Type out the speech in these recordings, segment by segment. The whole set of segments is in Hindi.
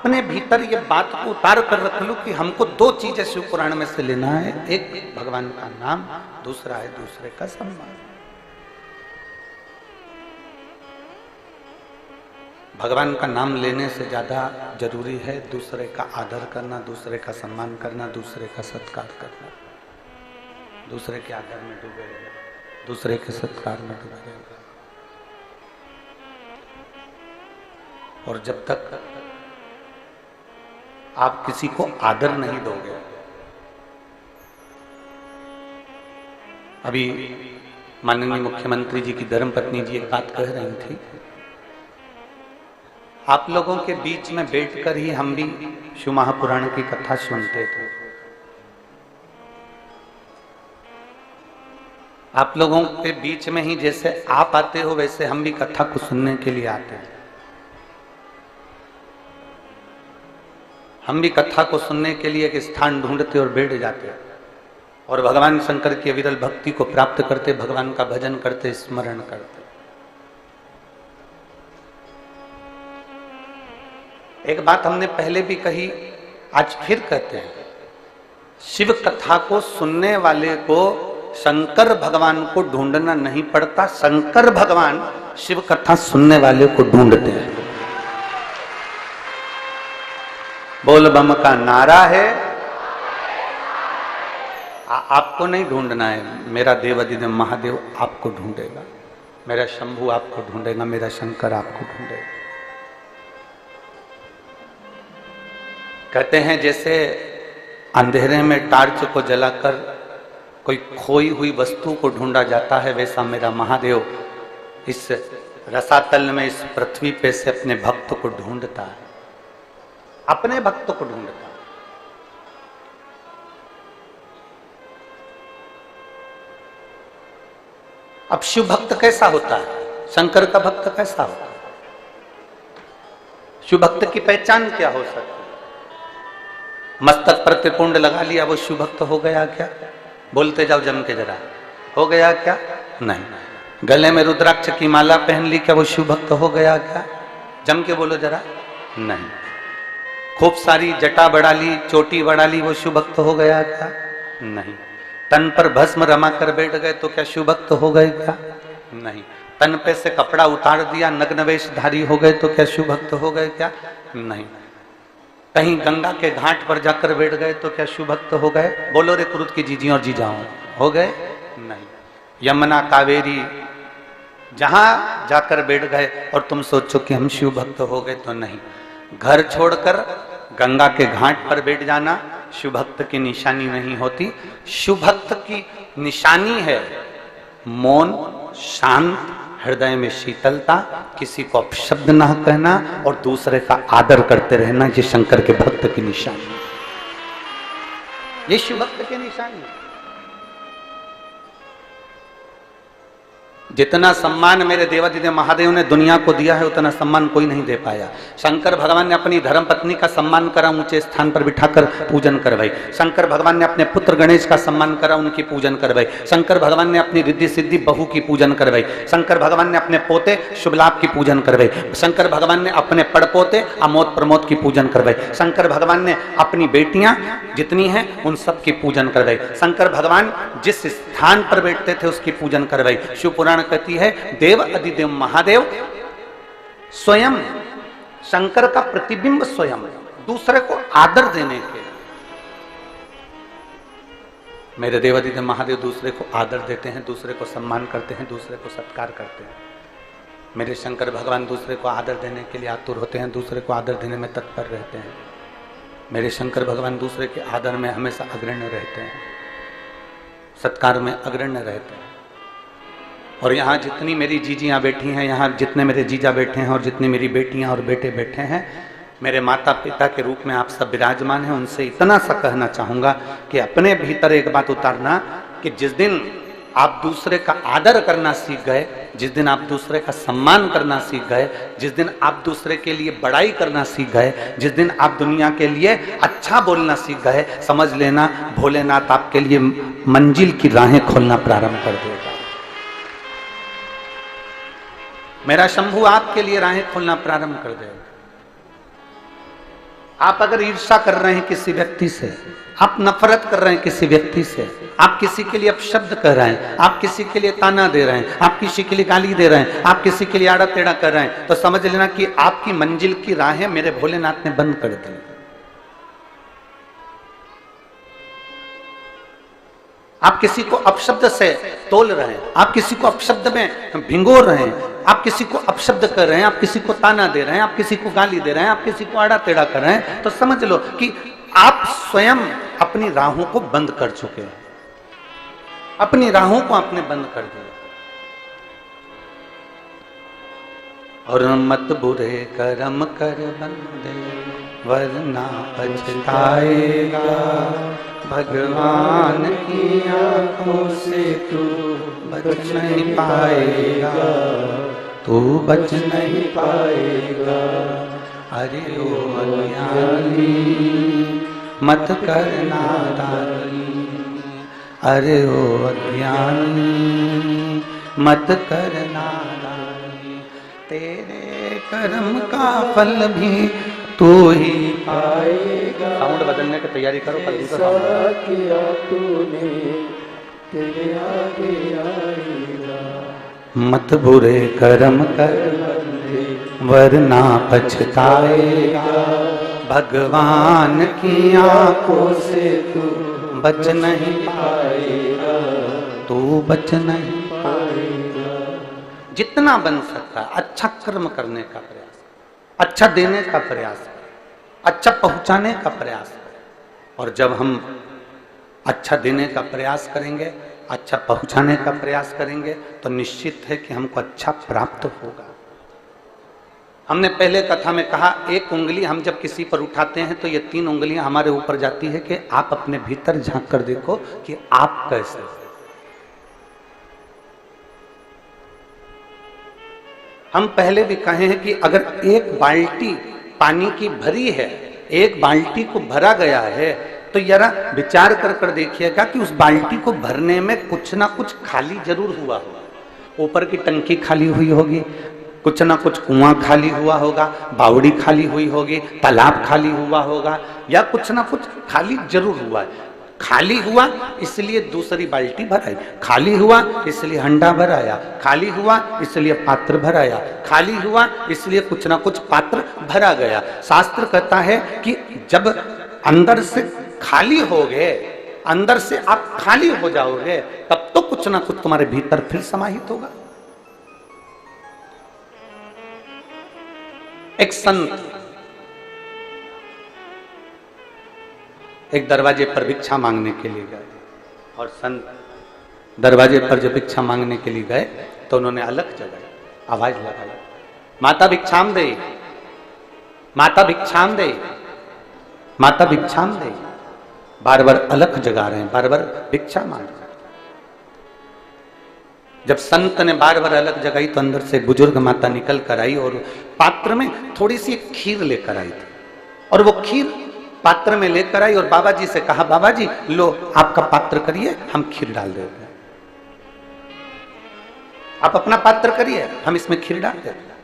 अपने भीतर ये बात को उतार कर रख लो कि हमको दो चीजें शिव पुराण में से लेना है, एक भगवान का नाम, दूसरा है दूसरे का सम्मान। भगवान का नाम लेने से ज्यादा जरूरी है दूसरे का आदर करना, दूसरे का सम्मान करना, दूसरे का सत्कार करना। दूसरे के आदर में डूबे रहे, दूसरे के सत्कार में डूबे रहे। और जब तक आप किसी को आदर नहीं दोगे, अभी माननीय मुख्यमंत्री जी की धर्मपत्नी जी एक बात कह रही थी, आप लोगों के बीच में बैठकर ही हम भी शिव महापुराण की कथा सुनते थे। आप लोगों के बीच में ही जैसे आप आते हो वैसे हम भी कथा को सुनने के लिए आते हैं। हम भी कथा को सुनने के लिए एक स्थान ढूंढते और बैठ जाते और भगवान शंकर की अविरल भक्ति को प्राप्त करते, भगवान का भजन करते, स्मरण करते। एक बात हमने पहले भी कही, आज फिर कहते हैं, शिव कथा को सुनने वाले को शंकर भगवान को ढूंढना नहीं पड़ता, शंकर भगवान शिव कथा सुनने वाले को ढूंढते हैं। बोल बम का नारा है, आपको नहीं ढूंढना है, मेरा देवाधिदेव महादेव आपको ढूंढेगा, मेरा शंभू आपको ढूंढेगा, मेरा शंकर आपको ढूंढेगा। कहते हैं जैसे अंधेरे में टार्च को जलाकर कोई खोई हुई वस्तु को ढूंढा जाता है, वैसा मेरा महादेव इस रसातल में, इस पृथ्वी पे से अपने भक्त को ढूंढता है, अपने भक्त को ढूंढता है। अब शिव भक्त कैसा होता है, शंकर का भक्त कैसा होता है, शिव भक्त की पहचान क्या हो सकती है? मस्तक पर त्रिपुंड लगा लिया वो शिव भक्त हो गया क्या? बोलते जाओ जम के जरा, हो गया क्या? नहीं। गले में रुद्राक्ष की माला पहन ली, क्या वो शिव भक्त हो गया क्या? जम के बोलो जरा, नहीं। खूब सारी जटा बढ़ा ली, चोटी बढ़ा ली, वो शिव भक्त हो गया क्या? नहीं। तन पर भस्म रमा कर बैठ गए तो क्या शिव भक्त हो गए क्या? नहीं। तन पे से कपड़ा उतार दिया, नग्न वेशधारी हो गए तो क्या शिव भक्त हो गए क्या? नहीं। कहीं गंगा के घाट पर जाकर बैठ गए तो क्या शिव भक्त हो गए? बोलो रे कुरुत की जीजी और जीजाओं, हो गए? नहीं। यमुना कावेरी जहां जाकर बैठ गए और तुम सोचो कि हम शिव भक्त हो गए, तो नहीं। घर छोड़कर गंगा के घाट पर बैठ जाना शिव भक्त की निशानी नहीं होती। शिव भक्त की निशानी है मौन, शांत, हृदय में शीतलता, किसी को अपशब्द ना कहना और दूसरे का आदर करते रहना। ये शंकर के भक्त की निशानी है, ये शिव भक्त की निशानी है। जितना सम्मान मेरे देवाधिदेव महादेव ने दुनिया को दिया है उतना सम्मान कोई नहीं दे पाया। शंकर भगवान ने अपनी धर्म पत्नी का सम्मान करा, ऊंचे स्थान पर बिठाकर पूजन करवाई। शंकर भगवान ने अपने पुत्र गणेश का सम्मान करा, उनकी पूजन करवाई। शंकर भगवान ने अपनी रिद्धि सिद्धि बहू की पूजन करवाई। शंकर भगवान ने अपने पोते शुभलाभ की पूजन करवाई। शंकर भगवान ने अपने पड़पोते अमोद प्रमोद की पूजन करवाई। शंकर भगवान ने अपनी बेटियां जितनी हैं उन सब की पूजन करवाई। शंकर भगवान जिस स्थान पर बैठते थे उसकी पूजन करवाई। शिव पुराण कहती है देव अधिदेव महादेव स्वयं, शंकर का प्रतिबिंब स्वयं, दूसरे को आदर देने के। मेरे देव अधिदेव महादेव दूसरे को आदर देते हैं, दूसरे को सम्मान करते हैं, दूसरे को सत्कार करते हैं। मेरे शंकर भगवान दूसरे को आदर देने के लिए आतुर होते हैं, दूसरे को आदर देने में तत्पर रहते हैं। मेरे शंकर भगवान दूसरे के आदर में हमेशा अग्रण्य रहते हैं, सत्कार में अग्रण्य रहते हैं। और यहाँ जितनी मेरी जीजियाँ बैठी हैं, यहाँ जितने मेरे जीजा बैठे हैं और जितनी मेरी बेटियाँ और बेटे बैठे हैं, मेरे माता पिता के रूप में आप सब विराजमान हैं। उनसे इतना सा कहना चाहूँगा कि अपने भीतर एक बात उतारना कि जिस दिन आप दूसरे का आदर करना सीख गए, जिस दिन आप दूसरे का सम्मान करना सीख गए, जिस दिन आप दूसरे के लिए बड़ाई करना सीख गए, जिस दिन आप दुनिया के लिए अच्छा बोलना सीख गए, समझ लेना भोलेनाथ आपके लिए मंजिल की राहें खोलना प्रारंभ कर देगा। मेरा शंभू आपके लिए राहें खोलना प्रारंभ कर देगा। आप अगर ईर्ष्या कर रहे हैं किसी व्यक्ति से, आप नफरत कर रहे हैं किसी व्यक्ति से, आप किसी के लिए अपशब्द कर रहे हैं, आप किसी के लिए ताना दे रहे हैं, आप किसी के लिए गाली दे रहे हैं, आप किसी के लिए आड़ा टेढ़ा कर रहे हैं, तो समझ लेना कि आपकी मंजिल की राहें मेरे भोलेनाथ ने बंद कर दी। आप किसी को अपशब्द से तोल रहे हैं, आप किसी को अपशब्द में भिंगो रहे हैं, आप किसी को अपशब्द कर रहे हैं, आप किसी को ताना दे रहे हैं, आप किसी को गाली दे रहे हैं, आप किसी को आड़ा टेढ़ा कर रहे हैं, तो समझ लो कि आप स्वयं अपनी राहों को बंद कर चुके हैं, अपनी राहों को आपने बंद कर दिया। और मत बुरे कर्म कर बंदे वरना पछताएगा, भगवान की आंखों से तू बच नहीं पाएगा, तू बच नहीं पाएगा। अरे ओ अज्ञानी मत कर नादानी, अरे ओ अज्ञानी मत कर नादानी, तेरे कर्म का फल भी तू ही पाएगा। साउंड बदलने की तैयारी करो, किया तूने तेरे आगे आएगा। मत बुरे कर्म कर वरना पछताएगा, भगवान की आंखों से तू बच नहीं पाएगा, तू बच नहीं पाएगा। जितना बन सकता है अच्छा कर्म करने का प्रयास, अच्छा देने का प्रयास, अच्छा पहुंचाने का प्रयास। और जब हम अच्छा देने का प्रयास करेंगे, अच्छा पहुंचाने का प्रयास करेंगे, तो निश्चित है कि हमको अच्छा प्राप्त होगा। हमने पहले कथा में कहा, एक उंगली हम जब किसी पर उठाते हैं तो ये 3 उंगलियां हमारे ऊपर जाती है कि आप अपने भीतर झांक कर देखो कि आप कैसे। हम पहले भी कहे हैं कि अगर एक बाल्टी पानी की भरी है, एक बाल्टी को भरा गया है, तो जरा विचार कर कर देखिएगा कि उस बाल्टी को भरने में कुछ ना कुछ खाली जरूर हुआ होगा। ऊपर की टंकी खाली हुई होगी, कुछ ना कुछ कुआं खाली हुआ होगा, बावड़ी खाली हुई होगी, तालाब खाली हुआ होगा, या कुछ ना कुछ खाली जरूर हुआ है। खाली हुआ इसलिए दूसरी बाल्टी भराई, खाली हुआ इसलिए हंडा भराया, खाली हुआ इसलिए पात्र भराया, खाली हुआ इसलिए कुछ ना कुछ पात्र भरा गया। शास्त्र कहता है कि जब अंदर से खाली हो गए, अंदर से आप खाली हो जाओगे, तब तो कुछ ना कुछ तुम्हारे भीतर फिर समाहित होगा। एक संत एक दरवाजे पर भिक्षा मांगने के लिए गए, और संत दरवाजे पर जब भिक्षा मांगने के लिए गए तो उन्होंने अलग जगाई, आवाज लगाई, माता भिक्षाम दे, माता भिक्षाम दे, माता भिक्षाम दे। बार बार अलग जगा रहे हैं, बार बार भिक्षा मांग रहे हैं। जब संत ने बार बार अलग जगाई तो अंदर से बुजुर्ग माता निकल कर आई और पात्र में थोड़ी सी खीर लेकर आई थी, और वो खीर पात्र में लेकर आई और बाबा जी से कहा, बाबा जी लो आपका पात्र करिए, हम खीर डाल देते हैं। आप अपना पात्र करिए, हम इसमें खीर डाल देते हैं।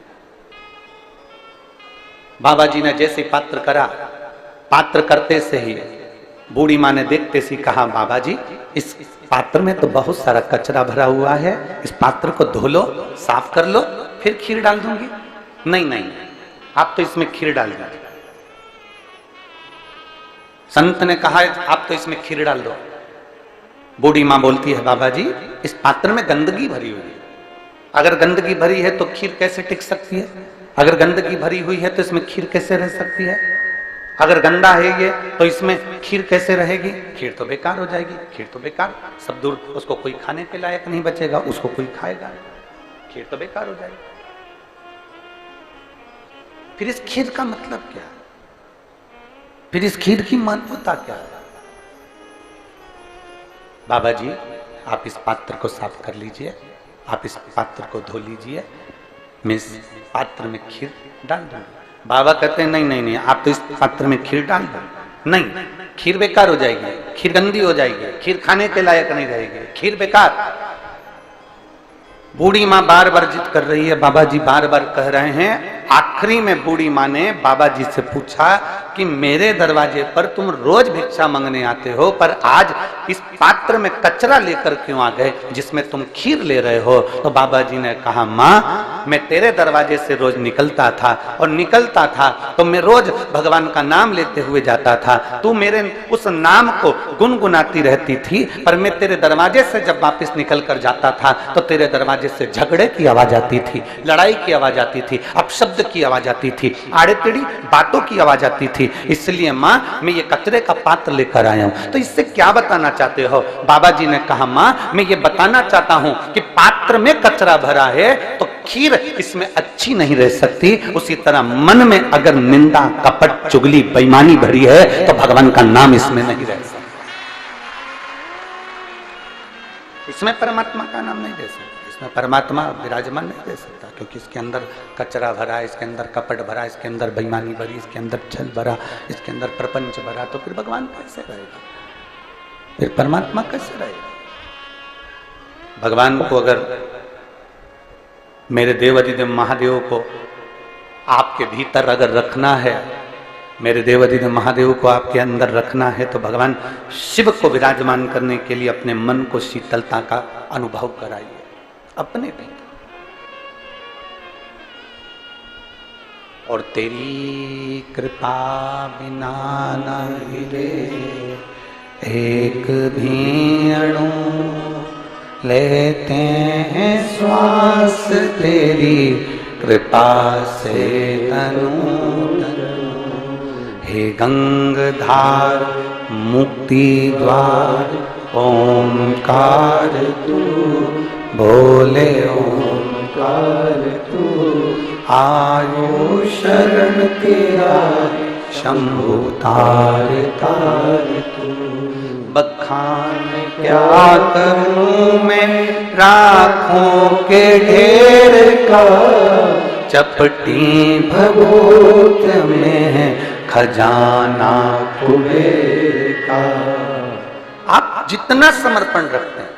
बाबा जी ने जैसे पात्र करा, पात्र करते से ही बूढ़ी माँ ने देखते से कहा, बाबा जी इस पात्र में तो बहुत सारा कचरा भरा हुआ है, इस पात्र को धो लो, साफ कर लो, फिर खीर डाल दूंगी। नहीं नहीं, आप तो इसमें खीर डाल दो। संत ने कहा, आप तो इसमें खीर डाल दो। बूढ़ी माँ बोलती है, बाबा जी इस पात्र में गंदगी भरी हुई है, अगर गंदगी भरी है तो खीर कैसे टिक सकती है? अगर गंदगी भरी हुई है तो इसमें खीर कैसे रह सकती है? अगर गंदा है ये तो इसमें खीर कैसे रहेगी? खीर तो बेकार हो जाएगी, खीर तो बेकार, सब दूर, उसको कोई खाने के लायक नहीं बचेगा, उसको कोई खाएगा, खीर तो बेकार हो जाएगी। फिर इस खीर का मतलब क्या? फिर इस खीर की महत्वता क्या है? बाबा जी आप इस पात्र को साफ कर लीजिए, आप इस पात्र को धो लीजिए, मैं इस पात्र में खीर डाल दूंगा। बाबा कहते हैं नहीं नहीं नहीं, आप तो इस पात्र में खीर डाल दो। नहीं, खीर बेकार हो जाएगी, खीर गंदी हो जाएगी, खीर खाने के लायक नहीं रहेगी, खीर बेकार। बूढ़ी माँ बार बार जिद कर रही है, बाबा जी बार बार कह रहे हैं। आखिरी में बूढ़ी माँ ने बाबा जी से पूछा, कि मेरे दरवाजे पर तुम रोज भिक्षा मांगने आते हो, पर आज इस पात्र में कचरा लेकर क्यों आ गए जिसमें तुम खीर ले रहे हो? तो बाबा जी ने कहा, माँ मैं तेरे दरवाजे से रोज निकलता था, और निकलता था तो मैं रोज भगवान का नाम लेते हुए जाता था। तू मेरे उस नाम को गुनगुनाती रहती थी, पर मैं तेरे दरवाजे से जब वापस निकल कर जाता था तो तेरे दरवाजे से झगड़े की आवाज आती थी, लड़ाई की आवाज आती थी, अपशब्द की आवाज आती थी, आड़े टेढ़ी बातों की आवाज आती थी। इसलिए माँ मैं ये कचरे का पात्र लेकर आया हूं। तो इससे क्या बताना चाहते हो? बाबा जी ने कहा, माँ मैं ये बताना चाहता हूं कि पात्र में कचरा भरा है तो खीर इसमें अच्छी नहीं रह सकती। उसी तरह मन में अगर निंदा, कपट, चुगली, बेईमानी भरी है तो भगवान का नाम इसमें नहीं रह सकता, इसमें परमात्मा का नाम नहीं दे सकता, इसमें परमात्मा विराजमान नहीं दे सकता, क्योंकि इसके अंदर कचरा भरा, इसके अंदर कपट भरा, इसके अंदर बेईमानी भरी, इसके अंदर छल भरा, इसके अंदर प्रपंच भरा। तो फिर भगवान कैसे रहेगा? फिर परमात्मा कैसे रहेगा? भगवान को अगर, मेरे देवाधिदेव महादेव को आपके भीतर अगर रखना है, मेरे देवाधिदेव महादेव को आपके अंदर रखना है, तो भगवान शिव को विराजमान करने के लिए अपने मन को शीतलता का अनुभव कराइए अपने भीतर। और तेरी कृपा बिना न हिले एक भी अणु, लेते हैं श्वास तेरी कृपा से तनु। हे गंगधार मुक्ति द्वार ओंकार तू, बोले ओंकार तू, आयो शरण तेरा शंभु तार तार तू। बखान क्या करूं मैं राखों के ढेर का, चपटी भगोत में खजाना कुबेर का। आप जितना समर्पण रखते हैं,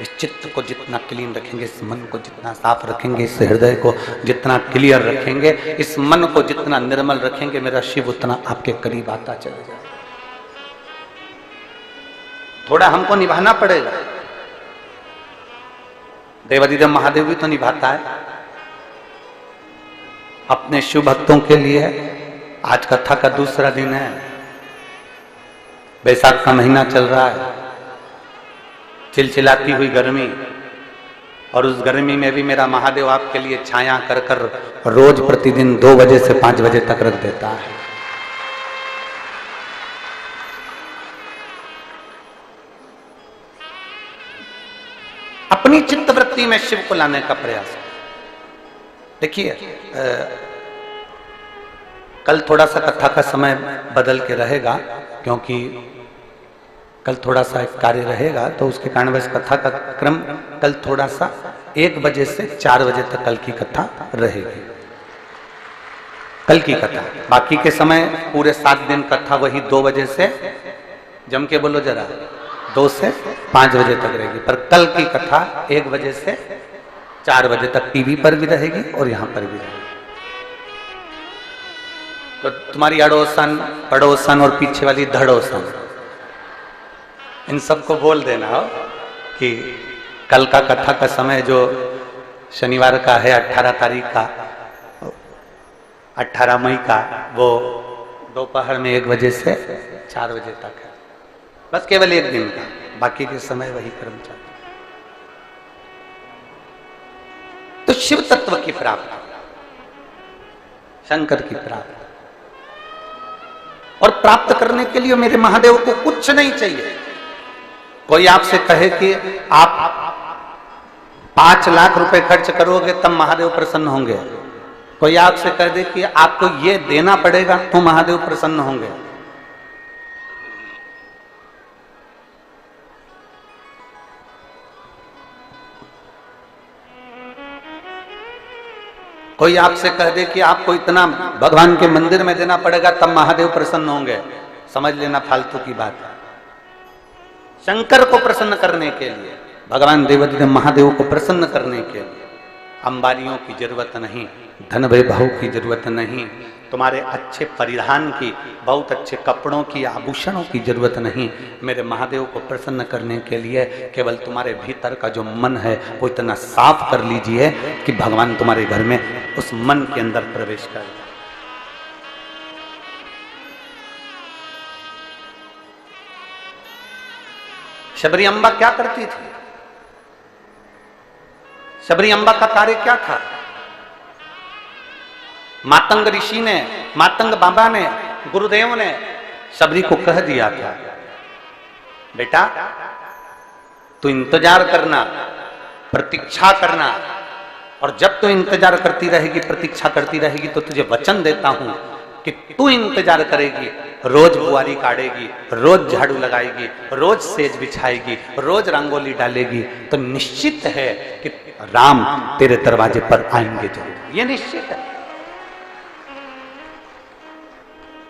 इस चित्त को जितना क्लीन रखेंगे, इस मन को जितना साफ रखेंगे, इस हृदय को जितना क्लियर रखेंगे, इस मन को जितना निर्मल रखेंगे, मेरा शिव उतना आपके करीब आता चला जाए। थोड़ा हमको निभाना पड़ेगा। देवाधिदेव महादेव भी तो निभाता है अपने शिव भक्तों के लिए। आज कथा का दूसरा दिन है, बैसाख का महीना चल रहा है, चिलचिलाती हुई गर्मी, और उस गर्मी में भी मेरा महादेव आपके लिए छाया कर कर रोज प्रतिदिन 2 बजे से 5 बजे तक रख देता है। अपनी चित्तवृत्ति में शिव को लाने का प्रयास। देखिए, कल थोड़ा सा कथा का समय बदल के रहेगा, क्योंकि कल थोड़ा सा एक कार्य रहेगा, तो उसके कारण बस कथा का क्रम कल थोड़ा सा 1 बजे से 4 बजे तक कल की कथा रहेगी। कल की कथा, बाकी के समय पूरे 7 दिन कथा वही 2 बजे से, जम के बोलो जरा, 2 से 5 बजे तक रहेगी। पर कल की कथा 1 बजे से 4 बजे तक टीवी पर भी रहेगी और यहां पर भी रहेगी। तो तुम्हारी अड़ोसन, पड़ोसन और पीछे वाली धड़ोसन, इन सबको बोल देना हो कि कल का कथा का समय जो शनिवार का है 18 तारीख का, 18 मई का, वो दोपहर में 1 बजे से 4 बजे तक है। बस केवल 1 दिन का, बाकी के समय वही कर्म चलता। तो शिव तत्व की प्राप्ति, शंकर की प्राप्ति, और प्राप्त करने के लिए मेरे महादेव को कुछ नहीं चाहिए। कोई आपसे कहे कि आप 5 लाख रुपए खर्च करोगे तब महादेव प्रसन्न होंगे, कोई आपसे कह दे कि आपको ये देना पड़ेगा तो महादेव प्रसन्न होंगे, कोई आपसे कह दे कि आपको इतना भगवान के मंदिर में देना पड़ेगा तब महादेव प्रसन्न होंगे, समझ लेना फालतू की बात है। शंकर को प्रसन्न करने के लिए, भगवान देवाधिदेव महादेव को प्रसन्न करने के लिए अंबारियों की जरूरत नहीं, धन वैभव की जरूरत नहीं, तुम्हारे अच्छे परिधान की, बहुत अच्छे कपड़ों की, आभूषणों की जरूरत नहीं। मेरे महादेव को प्रसन्न करने के लिए केवल तुम्हारे भीतर का जो मन है वो इतना साफ कर लीजिए कि भगवान तुम्हारे घर में उस मन के अंदर प्रवेश कर जाए। शबरी अम्बा क्या करती थी? शबरी अम्बा का कार्य क्या था? मातंग ऋषि ने, मातंग बाबा ने, गुरुदेव ने शबरी को कह दिया था, बेटा तू इंतजार करना, प्रतीक्षा करना, और जब तू इंतजार करती रहेगी, प्रतीक्षा करती रहेगी, तो तुझे वचन देता हूं कि तू इंतजार करेगी, रोज बुआरी काटेगी, रोज झाड़ू लगाएगी, रोज सेज बिछाएगी, रोज रंगोली डालेगी, तो निश्चित है कि राम तेरे दरवाजे पर आएंगे जरूर। ये निश्चित है।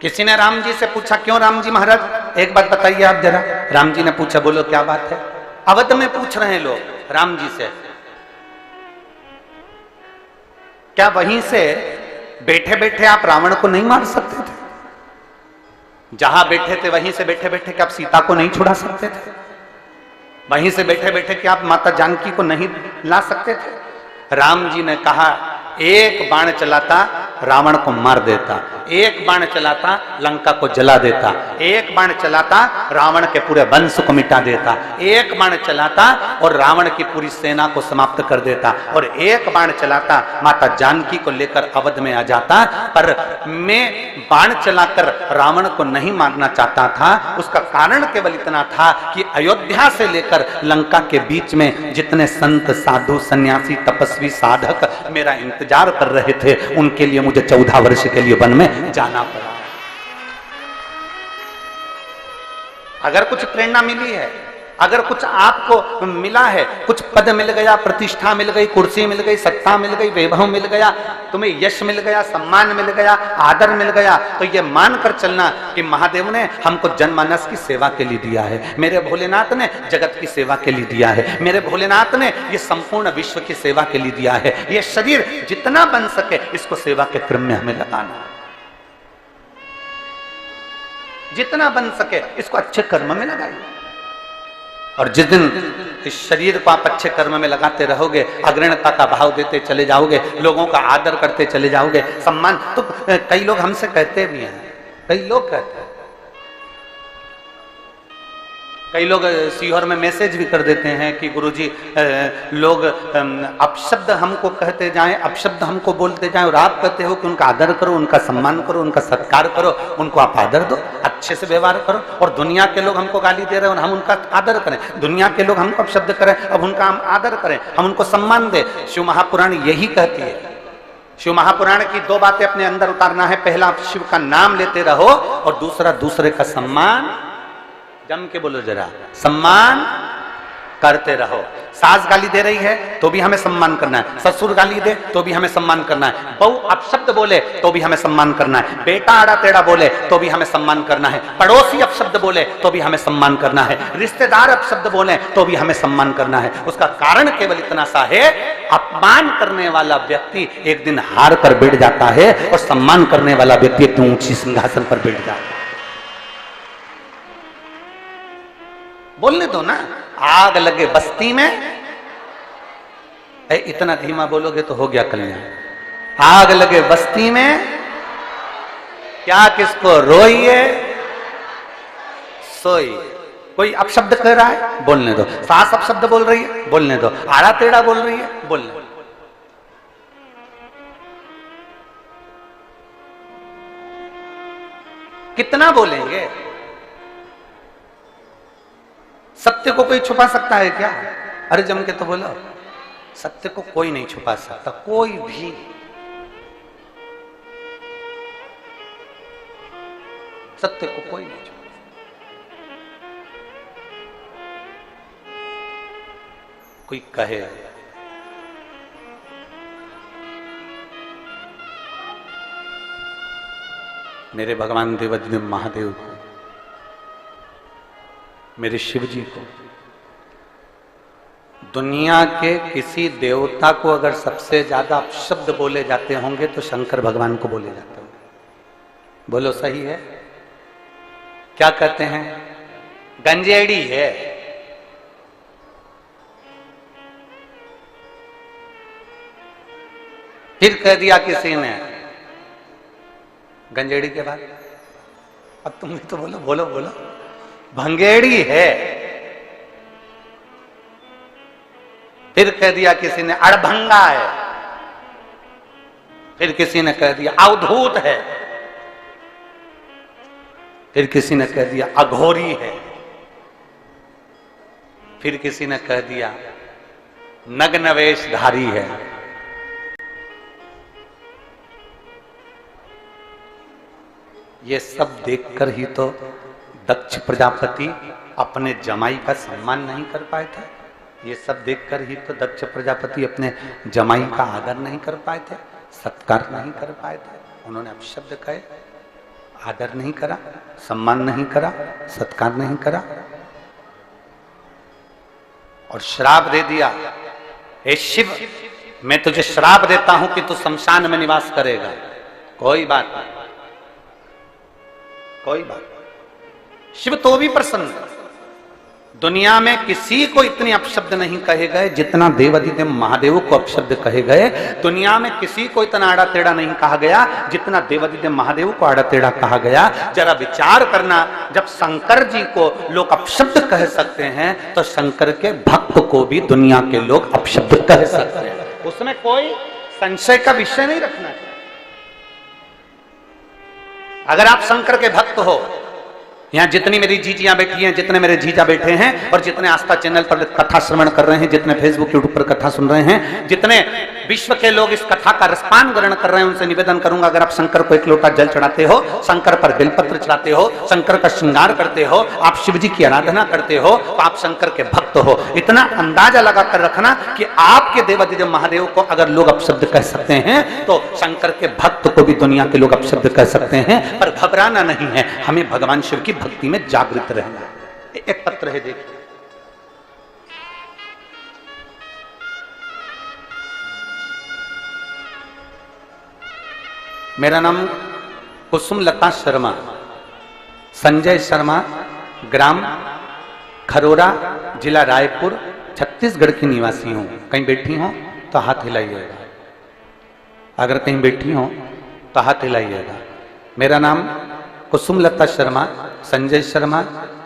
किसी ने राम जी से पूछा, क्यों राम जी महाराज, एक बात बताइए आप जरा। राम जी ने पूछा, बोलो क्या बात है? अवध में पूछ रहे हैं लोग राम जी से, क्या वहीं से बैठे बैठे आप रावण को नहीं मार सकते थे? जहां बैठे थे वहीं से बैठे बैठे क्या आप सीता को नहीं छुड़ा सकते थे? वहीं से बैठे बैठे क्या आप माता जानकी को नहीं ला सकते थे? राम जी ने कहा, एक बाण चलाता रावण को मार देता, एक बाण चलाता लंका को जला देता, एक बाण चलाता रावण के पूरे वंश को मिटा देता, एक बाण चलाता और रावण की पूरी सेना को समाप्त कर देता, और एक बाण चलाता माता जानकी को लेकर अवध में आ जाता। पर मैं बाण चलाकर रावण को नहीं मारना चाहता था। उसका कारण केवल इतना था कि अयोध्या से लेकर लंका के बीच में जितने संत, साधु, सन्यासी, तपस्वी, साधक मेरा इंतजार कर रहे थे, उनके लिए मुझे 14 वर्ष के लिए वन में जाना पड़ा। अगर कुछ प्रेरणा मिली है, अगर कुछ आपको मिला है, कुछ पद मिल गया, प्रतिष्ठा मिल गई, कुर्सी मिल गई, सत्ता मिल गई, वैभव मिल गया, तुम्हें यश मिल गया, सम्मान मिल गया, आदर मिल गया, तो ये मानकर चलना कि महादेव ने हमको जनमानस की सेवा के लिए दिया है, मेरे भोलेनाथ ने जगत की सेवा के लिए दिया है, मेरे भोलेनाथ ने ये संपूर्ण विश्व की सेवा के लिए दिया है। ये शरीर जितना बन सके इसको सेवा के क्रम में हमें लगाना है, जितना बन सके इसको अच्छे कर्म में लगाइए। और जिस दिन इस शरीर को आप अच्छे कर्म में लगाते रहोगे, अग्रणता का भाव देते चले जाओगे, लोगों का आदर करते चले जाओगे, सम्मान, तो कई लोग हमसे कहते भी हैं, कई लोग कहते हैं, कई लोग सीहोर में मैसेज भी कर देते हैं कि गुरुजी लोग अपशब्द हमको कहते जाएं, अपशब्द हमको बोलते जाएं, और आप कहते हो कि उनका आदर करो, उनका सम्मान करो, उनका सत्कार करो, उनको आप आदर दो, अच्छे से व्यवहार करो। और दुनिया के लोग हमको गाली दे रहे हैं और हम उनका आदर करें, दुनिया के लोग हमको अपशब्द करें, अब उनका हम आदर करें, हम उनको सम्मान दें। शिव महापुराण यही कहती है। शिव महापुराण की 2 बातें अपने अंदर उतारना है। पहला, शिव का नाम लेते रहो, और दूसरा, दूसरे का सम्मान, जम के बोलो जरा, सम्मान करते रहो। सास गाली दे रही है तो भी हमें सम्मान करना है, ससुर गाली दे तो भी हमें सम्मान करना है, बहू अपशब्द बोले तो भी हमें सम्मान करना है, बेटा आड़ा टेढ़ा बोले तो भी हमें सम्मान करना है, पड़ोसी अपशब्द बोले तो भी हमें सम्मान करना है, रिश्तेदार अपशब्द बोले तो भी हमें सम्मान करना है। उसका कारण केवल इतना सा है, अपमान करने वाला व्यक्ति एक दिन हार कर बैठ जाता है, और सम्मान करने वाला व्यक्ति एक ऊंची सिंहासन पर बैठ जाता है। बोलने दो ना। आग लगे बस्ती में, इतना धीमा बोलोगे तो हो गया कल्याण। आग लगे बस्ती में, क्या किसको रोइए सोई। कोई अपशब्द कह रहा है, बोलने दो। सास अपशब्द बोल रही है, बोलने दो। आड़ा टेढ़ा बोल रही है, बोलने दो। कितना बोलेंगे? सत्य को कोई छुपा सकता है क्या? अरे जम के तो बोलो, सत्य को कोई नहीं छुपा सकता, कोई भी। सत्य को कोई नहीं छुपा सकता। कोई कहे मेरे भगवान देवाधिदेव महादेव को, मेरे शिव जी को, दुनिया के किसी देवता को अगर सबसे ज्यादा अपशब्द बोले जाते होंगे तो शंकर भगवान को बोले जाते होंगे। बोलो सही है? क्या कहते हैं? गंजेड़ी है। फिर कह दिया किसी ने गंजेड़ी के बाद, अब तुम भी तो बोलो बोलो बोलो, भंगेड़ी है। फिर कह दिया किसी ने अड़भंगा है। फिर किसी ने कह दिया अवधूत है। फिर किसी ने कह दिया अघोरी है। फिर किसी ने कह दिया नग्न वेशधारी है। ये सब देखकर ही तो दक्ष प्रजापति अपने जमाई का सम्मान नहीं कर पाए थे। ये सब देखकर ही तो दक्ष प्रजापति अपने जमाई का आदर नहीं कर पाए थे, सत्कार नहीं कर पाए थे। उन्होंने अपशब्द कहे, आदर नहीं करा, सम्मान नहीं करा, सत्कार नहीं करा और श्राप दे दिया, हे शिव मैं तुझे श्राप देता हूं कि तू शमशान में निवास करेगा। कोई बात नहीं, कोई बात नहीं। शिव तो भी प्रसन्न। दुनिया में किसी को इतने अपशब्द नहीं कहे गए जितना देवाधिदेव महादेव को अपशब्द कहे गए। दुनिया में किसी को इतना आड़ा टेढ़ा नहीं कहा गया जितना देवाधिदेव महादेव को आड़ा टेढ़ा कहा गया। जरा विचार करना, जब शंकर जी को लोग अपशब्द कह सकते हैं तो शंकर के भक्त को भी दुनिया के लोग अपशब्द कह सकते हैं। उसमें कोई संशय का विषय नहीं रखना चाहिए। अगर आप शंकर के भक्त हो, यहां जितनी मेरी जीजियां बैठी हैं, जितने मेरे जीजा बैठे हैं और जितने आस्था चैनल पर कथा श्रवण कर रहे हैं, जितने फेसबुक यूट्यूब पर कथा सुन रहे हैं, जितने विश्व के लोग इस कथा का रसपान ग्रहण कर रहे हैं, उनसे निवेदन करूंगा, अगर आप शंकर को एक लोटा जल चढ़ाते हो, शंकर पर बेलपत्र चढ़ाते हो, शंकर का श्रृंगार करते हो, आप शिव जी की आराधना करते हो, तो आप शंकर के भक्त हो। इतना अंदाजा लगाकर रखना कि आपके देवाधिदेव महादेव को अगर लोग अपशब्द कह सकते हैं तो शंकर के भक्त को भी दुनिया के लोग अपशब्द कह सकते हैं। पर घबराना नहीं है, हमें भगवान शिव की भक्ति में जागृत रहना। एक पत्र है, देखिए, मेरा नाम कुसुम लता शर्मा, संजय शर्मा, ग्राम खरोरा, जिला रायपुर, छत्तीसगढ़ की निवासी हूं। कहीं बैठी हो तो हाथ हिलाइएगा। अगर कहीं बैठी हो तो हाथ हिलाइएगा। मेरा नाम कुसुम लता शर्मा, संजय शर्मा,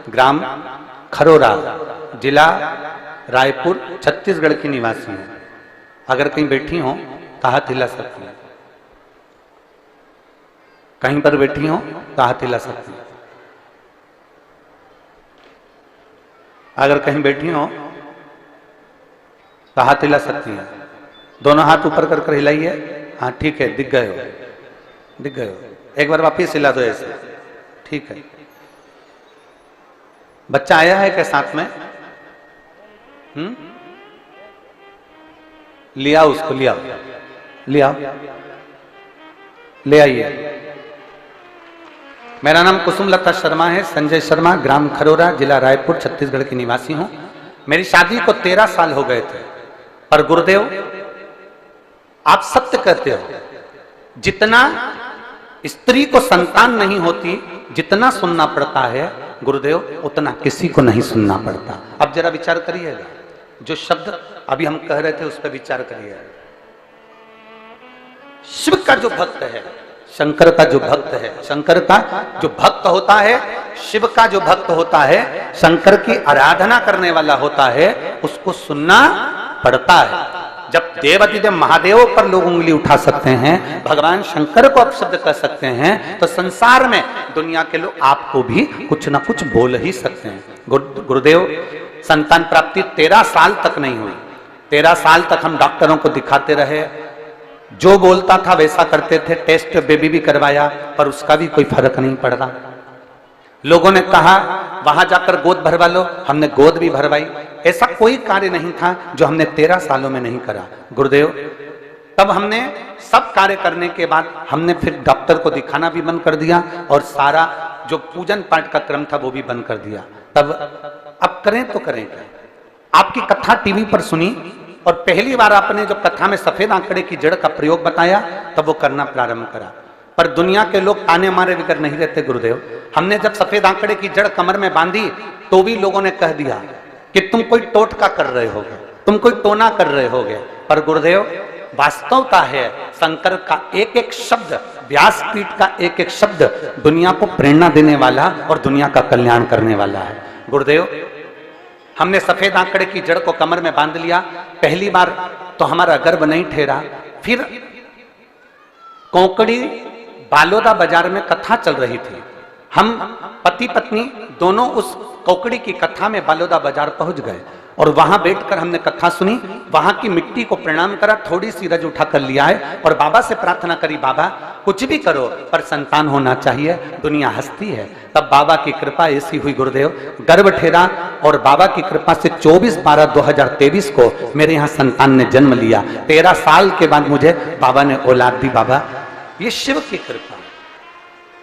ग्राम खरोरा, जिला रायपुर, छत्तीसगढ़ की निवासी हूं। अगर कहीं बैठी हो तो हाथ हिला सकती हैं। कहीं पर बैठी हो तो हाथ हिला सकती हैं। अगर कहीं बैठी हो तो हाथ हिला सकती हैं। दोनों हाथ ऊपर कर कर हिलाइए। हाँ ठीक है, दिख गए हो, दिख गए हो। एक बार वापिस हिला दो ऐसे, ठीक है। बच्चा आया है क्या साथ में? लिया उसको, लिया लिया, ले आइए। मेरा नाम कुसुम लता शर्मा है, संजय शर्मा, ग्राम खरोरा, जिला रायपुर, छत्तीसगढ़ की निवासी हूं। मेरी शादी को 13 साल हो गए थे, पर गुरुदेव आप सत्य कहते हो, जितना स्त्री को संतान नहीं होती, जितना सुनना पड़ता है गुरुदेव, उतना किसी को नहीं सुनना पड़ता। अब जरा विचार करिएगा, जो शब्द अभी हम कह रहे थे उस पर विचार करिएगा। शिव का जो भक्त है, शंकर का जो भक्त है, शंकर का जो भक्त होता है, शिव का जो भक्त होता है, शंकर की आराधना करने वाला होता है, उसको सुनना पड़ता है। जब देवाधिदेव महादेव पर लोग उंगली उठा सकते हैं, भगवान शंकर को अपशब्द कर सकते हैं, तो संसार में दुनिया के लोग आपको भी कुछ ना कुछ बोल ही सकते हैं। गुरुदेव संतान प्राप्ति 13 साल तक नहीं हुई। 13 साल तक हम डॉक्टरों को दिखाते रहे, जो बोलता था वैसा करते थे, टेस्ट बेबी भी करवाया, पर उसका भी कोई फर्क नहीं पड़ रहा। लोगों ने कहा वहां जाकर गोद भरवा लो, हमने गोद भी भरवाई। ऐसा कोई कार्य नहीं था जो हमने 13 सालों में नहीं करा गुरुदेव। तब हमने सब कार्य करने के बाद हमने फिर डॉक्टर को दिखाना भी बंद कर दिया और सारा जो पूजन पाठ का क्रम था वो भी बंद कर दिया। तब अब करें तो करें क्या? आपकी कथा टीवी पर सुनी और पहली बार आपने जो कथा में सफेद आंकड़े की जड़ का प्रयोग बताया, तब वो करना प्रारंभ करा। पर दुनिया के लोग ताने मारे बिगर नहीं रहते गुरुदेव। हमने जब सफेद आंकड़े की जड़ कमर में बांधी तो भी लोगों ने कह दिया कि तुम कोई टोटका कर रहे होगे, तुम कोई टोना कर रहे होगे। पर गुरुदेव वास्तवता है, शंकर का एक एक शब्द, व्यासपीठ का एक एक शब्द दुनिया को प्रेरणा देने वाला और दुनिया का कल्याण करने वाला है। गुरुदेव हमने सफेद आंकड़े की जड़ को कमर में बांध लिया, पहली बार तो हमारा गर्भ नहीं ठहरा, फिर कोंकड़ी बालोदा बाजार में कथा चल रही थी। हम पति पत्नी दोनों उस कोकड़ी की कथा में बालोदा बाजार पहुंच गए और वहां बैठकर हमने कथा सुनी, वहां की मिट्टी को प्रणाम करा, थोड़ी सी रज उठा कर लिया है और बाबा से प्रार्थना करी, बाबा कुछ भी करो पर संतान होना चाहिए, दुनिया हंसती है। तब बाबा की कृपा ऐसी हुई गुरुदेव, गर्भ ठेरा और बाबा की कृपा से 24/12/2023 को मेरे यहाँ संतान ने जन्म लिया। 13 साल के बाद मुझे बाबा ने औलाद दी। बाबा ये शिव की कृपा।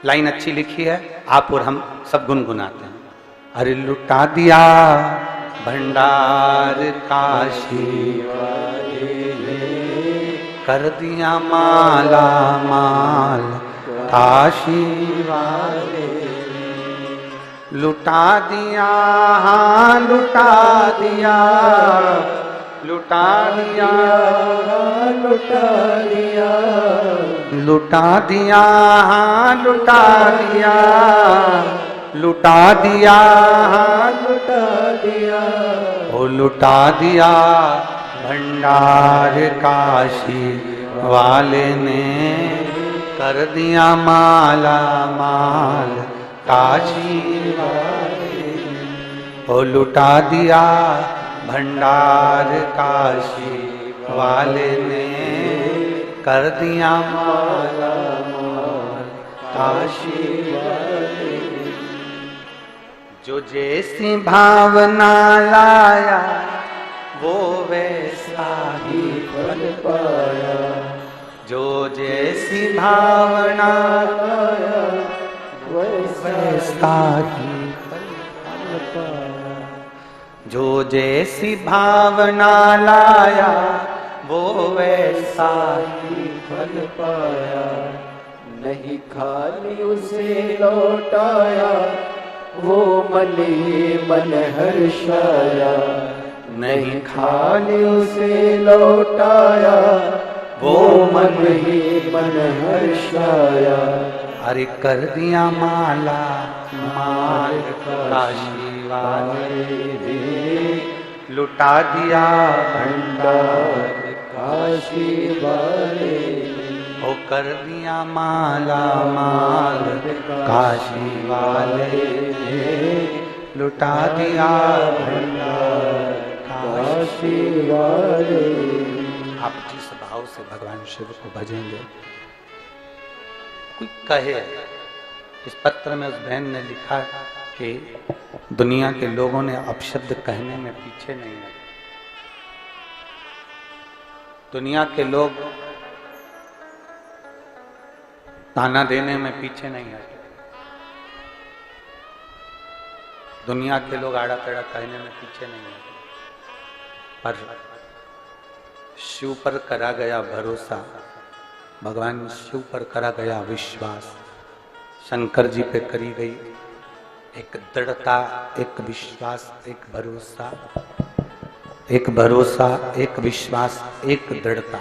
लाइन अच्छी लिखी है, आप और हम सब गुनगुनाते हैं। अरे लुटा दिया भंडार काशी वाले ने, कर दिया माला माल काशी वाले ने, लुटा दिया, हाँ लुटा दिया, लुटा दिया, लुटा दिया, लुटा दिया, हाँ लुटा दिया, लुटा दिया, हाँ लुटा दिया, ओ लुटा दिया भंडार काशी वाले ने, कर दिया माला माल काशी वाले ने, ओ लुटा दिया भंडार काशी वाले ने, कर दिया माला माल काशी वाले। जो जैसी भावना लाया वो वैसा ही फल पाया, जो जैसी भावना लाया वैसा ही फल पाया, जो जैसी भावना लाया वो वैसा ही फल पाया, नहीं खाली उसे लौटाया वो मन ही मन हर्षाया, नहीं खाली उसे लौटाया वो मन ही मन हर्षाया, अरे कर दिया माला माल काशी वाले ने, लुटा दिया भंडार काशी वाले ने, ओ कर दिया माला माल काशी वाले ने, लुटा दिया भंडार काशी वाले। आप जिस भाव से भगवान शिव को भजेंगे, कोई कहे, इस पत्र में उस बहन ने लिखा कि दुनिया के लोगों ने अपशब्द कहने में पीछे नहीं है, दुनिया के लोग ताना देने में पीछे नहीं है, दुनिया के लोग आड़ा टेढ़ा कहने में पीछे नहीं है, पर शिव पर करा गया भरोसा, भगवान शिव पर करा गया विश्वास, शंकर जी पे करी गई एक दृढ़ता, एक विश्वास, एक भरोसा, एक भरोसा, एक विश्वास, एक दृढ़ता,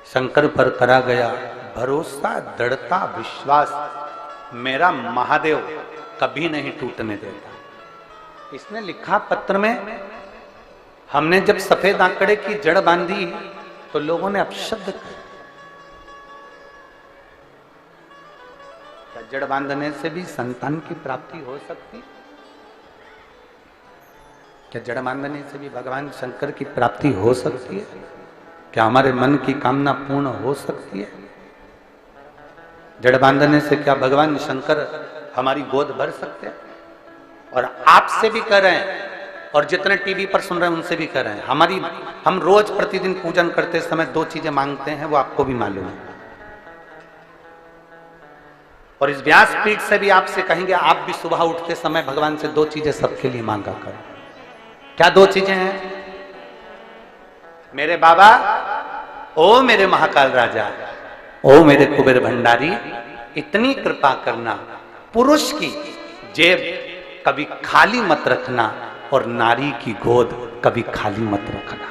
शंकर पर करा गया भरोसा, दृढ़ता, विश्वास, मेरा महादेव कभी नहीं टूटने देता। इसने लिखा पत्र में, हमने जब सफेद आंकड़े की जड़ बांधी तो लोगों ने अपशब्द कहे। क्या जड़ बांधने से भी संतान की प्राप्ति हो सकती? क्या जड़ बांधने से भी भगवान शंकर की प्राप्ति हो सकती है? क्या हमारे मन की कामना पूर्ण हो सकती है? जड़ बांधने से क्या भगवान शंकर हमारी गोद भर सकते हैं? और आपसे भी कह रहे हैं, और जितने टीवी पर सुन रहे हैं उनसे भी कह रहे हैं, हम रोज प्रतिदिन पूजन करते समय 2 चीजें मांगते हैं, वो आपको भी मालूम है। और इस व्यासपीठ से भी आपसे कहेंगे, आप भी सुबह उठते समय भगवान से 2 चीजें सबके लिए मांगा करो। क्या 2 चीजें हैं? मेरे बाबा, ओ मेरे महाकाल राजा, ओ मेरे कुबेर भंडारी, इतनी कृपा करना, पुरुष की जेब कभी खाली मत रखना और नारी की गोद कभी खाली मत रखना।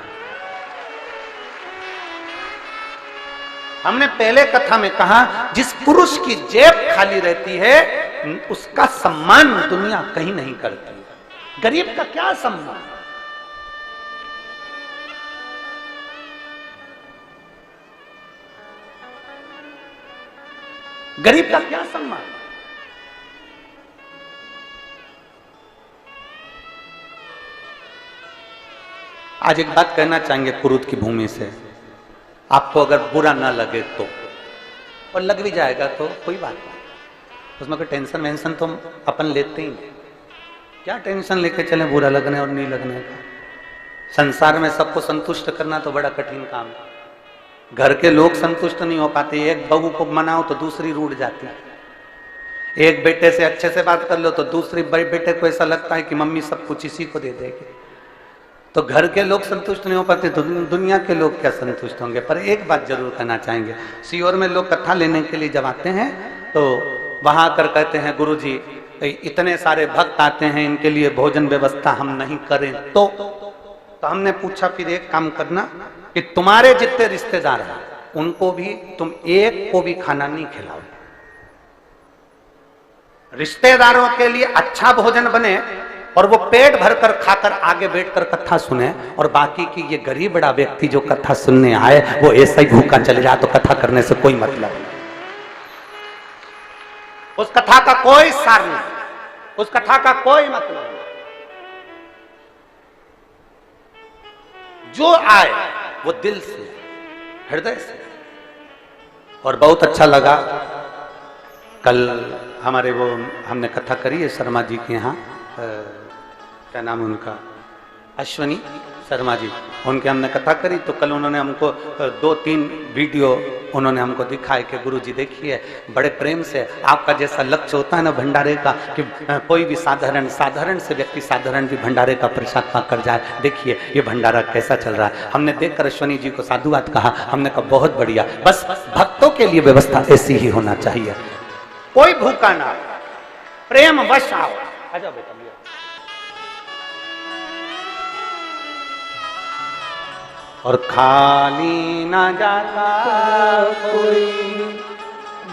हमने पहले कथा में कहा, जिस पुरुष की जेब खाली रहती है उसका सम्मान दुनिया कहीं नहीं करती। गरीब का क्या सम्मान? गरीब का क्या सम्मान? आज एक बात कहना चाहेंगे कुरुद की भूमि से, आपको अगर बुरा ना लगे तो, और लग भी जाएगा तो कोई बात नहीं, उसमें कोई टेंशन वेंशन तो अपन लेते ही नहीं। क्या टेंशन लेके चले बुरा लगने और नहीं लगने का? संसार में सबको संतुष्ट करना तो बड़ा कठिन काम है। घर के लोग संतुष्ट नहीं हो पाते, एक बहू को मनाओ तो दूसरी रूठ जाती है, एक बेटे से अच्छे से बात कर लो तो दूसरी बेटे को ऐसा लगता है कि मम्मी सब कुछ इसी को दे देगी। तो घर के लोग संतुष्ट नहीं हो पाते तो दुनिया के लोग क्या संतुष्ट होंगे? पर एक बात जरूर कहना चाहेंगे, सीहोर में लोग कथा लेने के लिए जब आते हैं तो वहां आकर कहते हैं गुरुजी इतने सारे भक्त आते हैं, इनके लिए भोजन व्यवस्था हम नहीं करें तो हमने पूछा फिर एक काम करना कि तुम्हारे जितने रिश्तेदार हैं उनको भी तुम एक को भी खाना नहीं खिलाओ। रिश्तेदारों के लिए अच्छा भोजन बने और वो पेट भरकर खाकर आगे बैठकर कथा सुने, और बाकी की ये गरीब बड़ा व्यक्ति जो कथा सुनने आए वो ऐसा ही भूखा चले जाए तो कथा करने से कोई मतलब नहीं। उस कथा का कोई सार नहीं, उस कथा का कोई मतलब नहीं। जो आए वो दिल से, हृदय से। और बहुत अच्छा लगा, कल हमारे वो हमने कथा करी है शर्मा जी के यहाँ, क्या नाम उनका, अश्वनी शर्मा जी, उनके हमने कथा करी तो कल उन्होंने हमको 2-3 वीडियो उन्होंने हमको दिखाए कि गुरुजी देखिए बड़े प्रेम से, आपका जैसा लक्ष्य होता है ना भंडारे का कि कोई भी साधारण से व्यक्ति साधारण भी भंडारे का प्रसाद पाकर जाए, देखिए ये भंडारा कैसा चल रहा है। हमने देखकर अश्वनी जी को साधुवाद कहा, हमने कहा बहुत बढ़िया, बस भक्तों के लिए व्यवस्था ऐसी ही होना चाहिए, कोई भूखा ना, प्रेम वश आओ। आजा बेटा, और खाली ना जाता कोई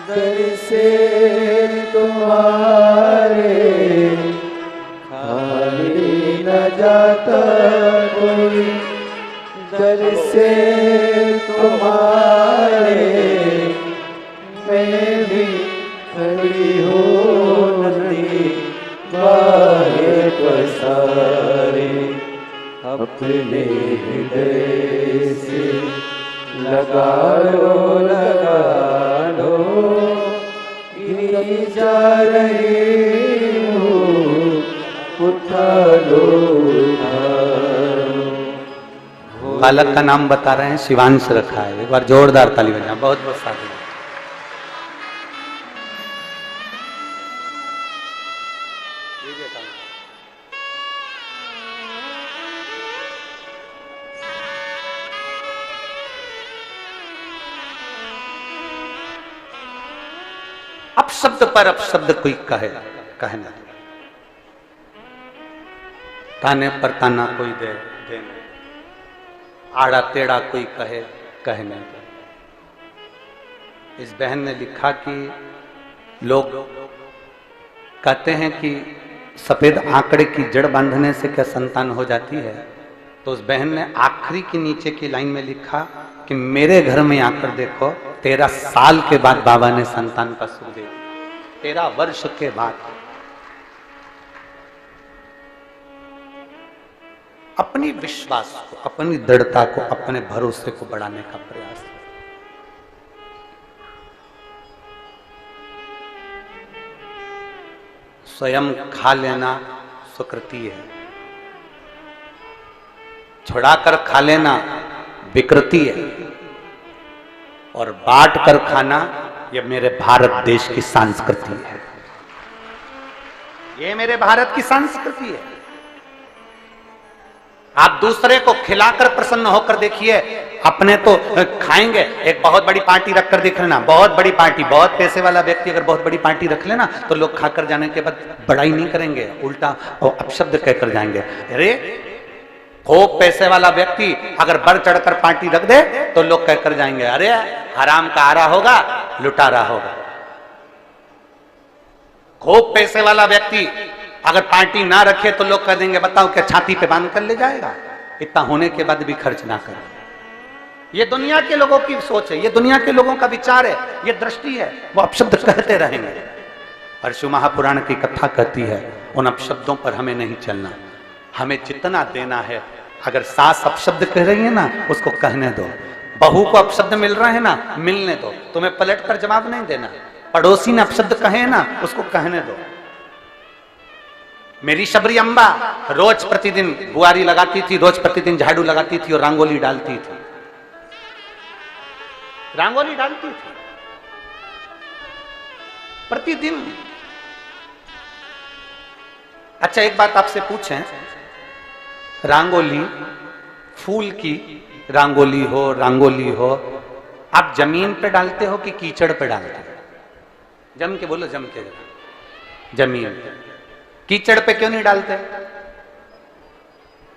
दर से तुम्हारे, खाली न जाता कोई दर से तुम्हारे, मैं भी खड़ी हूँ नदी बाहे पसारे, अपने हृदय से लगा लो, गिरी जा रही हूँ, उठा लो। बालक का नाम बता रहे हैं, शिवांश रखा है, एक बार जोरदार ताली बजा। बहुत बहुत साधु। अपशब्द पर अपशब्द कोई कहना, ताने पर ताना कोई दे देना, आड़ा टेढ़ा कोई कहने। इस बहन ने लिखा कि लोग कहते हैं कि सफेद आंकड़े की जड़ बांधने से क्या संतान हो जाती है, तो उस बहन ने आखिरी की नीचे की लाइन में लिखा कि मेरे घर में आकर देखो, 13 साल के बाद बाबा ने संतान का सुख दे, 13 वर्ष के बाद। अपनी विश्वास को, अपनी दृढ़ता को, अपने भरोसे को बढ़ाने का प्रयास। स्वयं खा लेना सुकृति है, छुड़ाकर खा लेना विकृति है, और बांट कर खाना ये मेरे भारत देश की संस्कृति है। ये मेरे भारत की संस्कृति है। आप दूसरे को खिलाकर प्रसन्न होकर देखिए, अपने तो खाएंगे। एक बहुत बड़ी पार्टी रखकर देख लेना, बहुत बड़ी पार्टी, बहुत पैसे वाला व्यक्ति अगर बहुत बड़ी पार्टी रख लेना तो लोग खाकर जाने के बाद बड़ाई नहीं करेंगे, उल्टा और अपशब्द कहकर जाएंगे। अरे खूब पैसे वाला व्यक्ति अगर बढ़ चढ़कर पार्टी रख दे तो लोग कहकर जाएंगे अरे हराम का आ रहा होगा, लुटा रहा होगा। खूब पैसे वाला व्यक्ति अगर पार्टी ना रखे तो लोग कह देंगे बताओ क्या छाती पे बांध कर ले जाएगा, इतना होने के बाद भी खर्च ना करे। ये दुनिया के लोगों की सोच है, ये दुनिया के लोगों का विचार है, ये दृष्टि है, वो अपशब्द कहते रहेंगे। परशु महापुराण की कथा कहती है उन अपशब्दों पर हमें नहीं चलना, हमें जितना देना है। अगर सास अपशब्द कह रही है ना उसको कहने दो, बहू को अपशब्द मिल रहा है ना मिलने दो, तुम्हें पलट कर जवाब नहीं देना। पड़ोसी ने अपशब्द कहे ना उसको कहने दो। मेरी शबरी अम्बा रोज प्रतिदिन बुआरी लगाती थी, रोज प्रतिदिन झाड़ू लगाती थी और रंगोली डालती थी, रंगोली डालती थी प्रतिदिन। अच्छा एक बात आपसे पूछें, रंगोली फूल की रंगोली हो आप जमीन पे डालते हो कि कीचड़ पे डालते हो? जम के बोलो, जम के। जमीन पे। कीचड़ पे क्यों नहीं डालते?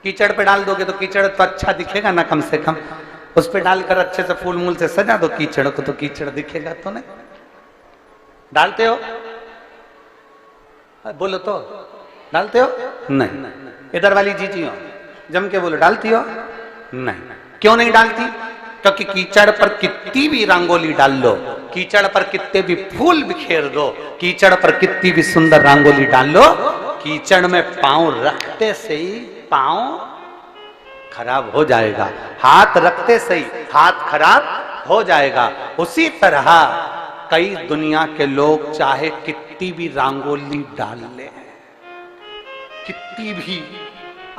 कीचड़ पे डाल दोगे तो कीचड़ तो अच्छा दिखेगा ना, कम से कम उस पे डालकर अच्छे से फूल मूल से सजा दो कीचड़ को तो कीचड़ दिखेगा तो नहीं। डालते हो? बोलो तो डालते हो? नहीं। इधर वाली जीजी हो, जम के बोलो डालती हो? नहीं। क्यों नहीं डालती? क्योंकि कीचड़ पर कितनी भी रंगोली डाल लो, कीचड़ पर कितने भी फूल बिखेर दो, कीचड़ पर कितनी भी सुंदर रंगोली डाल लो, कीचड़ में पांव रखते से ही पांव खराब हो जाएगा, हाथ रखते से ही हाथ खराब हो जाएगा। उसी तरह कई दुनिया के लोग चाहे कितनी भी रंगोली डाल ले, कितनी भी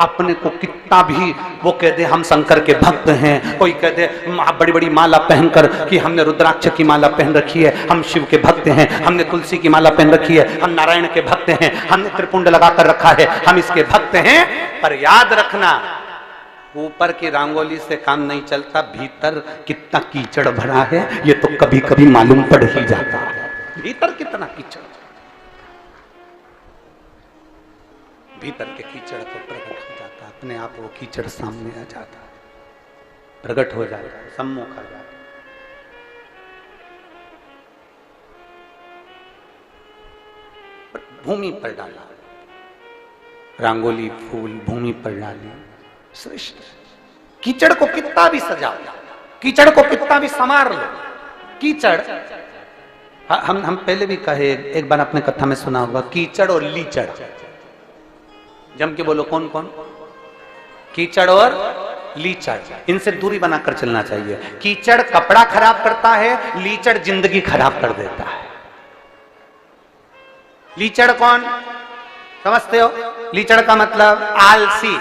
अपने को कितना भी वो कह दे हम शंकर के भक्त हैं, कोई कह दे बड़ी बड़ी माला पहनकर कि हमने रुद्राक्ष की माला पहन रखी है, हम शिव के भक्त हैं, हमने तुलसी की माला पहन रखी है, हम नारायण के भक्त हैं, हमने त्रिपुंड लगाकर रखा है, हम इसके भक्त हैं। पर याद रखना ऊपर की रंगोली से काम नहीं चलता, भीतर कितना कीचड़ भरा है ये तो कभी कभी मालूम पड़ ही जाता है। भीतर कितना कीचड़, भीतर के कीचड़ को प्रकट हो जाता, अपने आप वो कीचड़ सामने आ जाता, प्रकट हो जाता, सम्मुख आ जाता। भूमि पर डाला रंगोली, फूल भूमि पर डाली, श्रेष्ठ। कीचड़ को कितना भी सजाओ, कीचड़ को कितना भी संवार लो, कीचड़ हम पहले भी कहे, एक बार अपने कथा में सुना होगा, कीचड़ और लीचड़। जम के बोलो कौन कौन? कीचड़ और लीचड़, इनसे दूरी बनाकर चलना चाहिए। कीचड़ कपड़ा खराब करता है, लीचड़ जिंदगी खराब कर देता है। लीचड़ कौन समझते हो? लीचड़ का मतलब आलसी,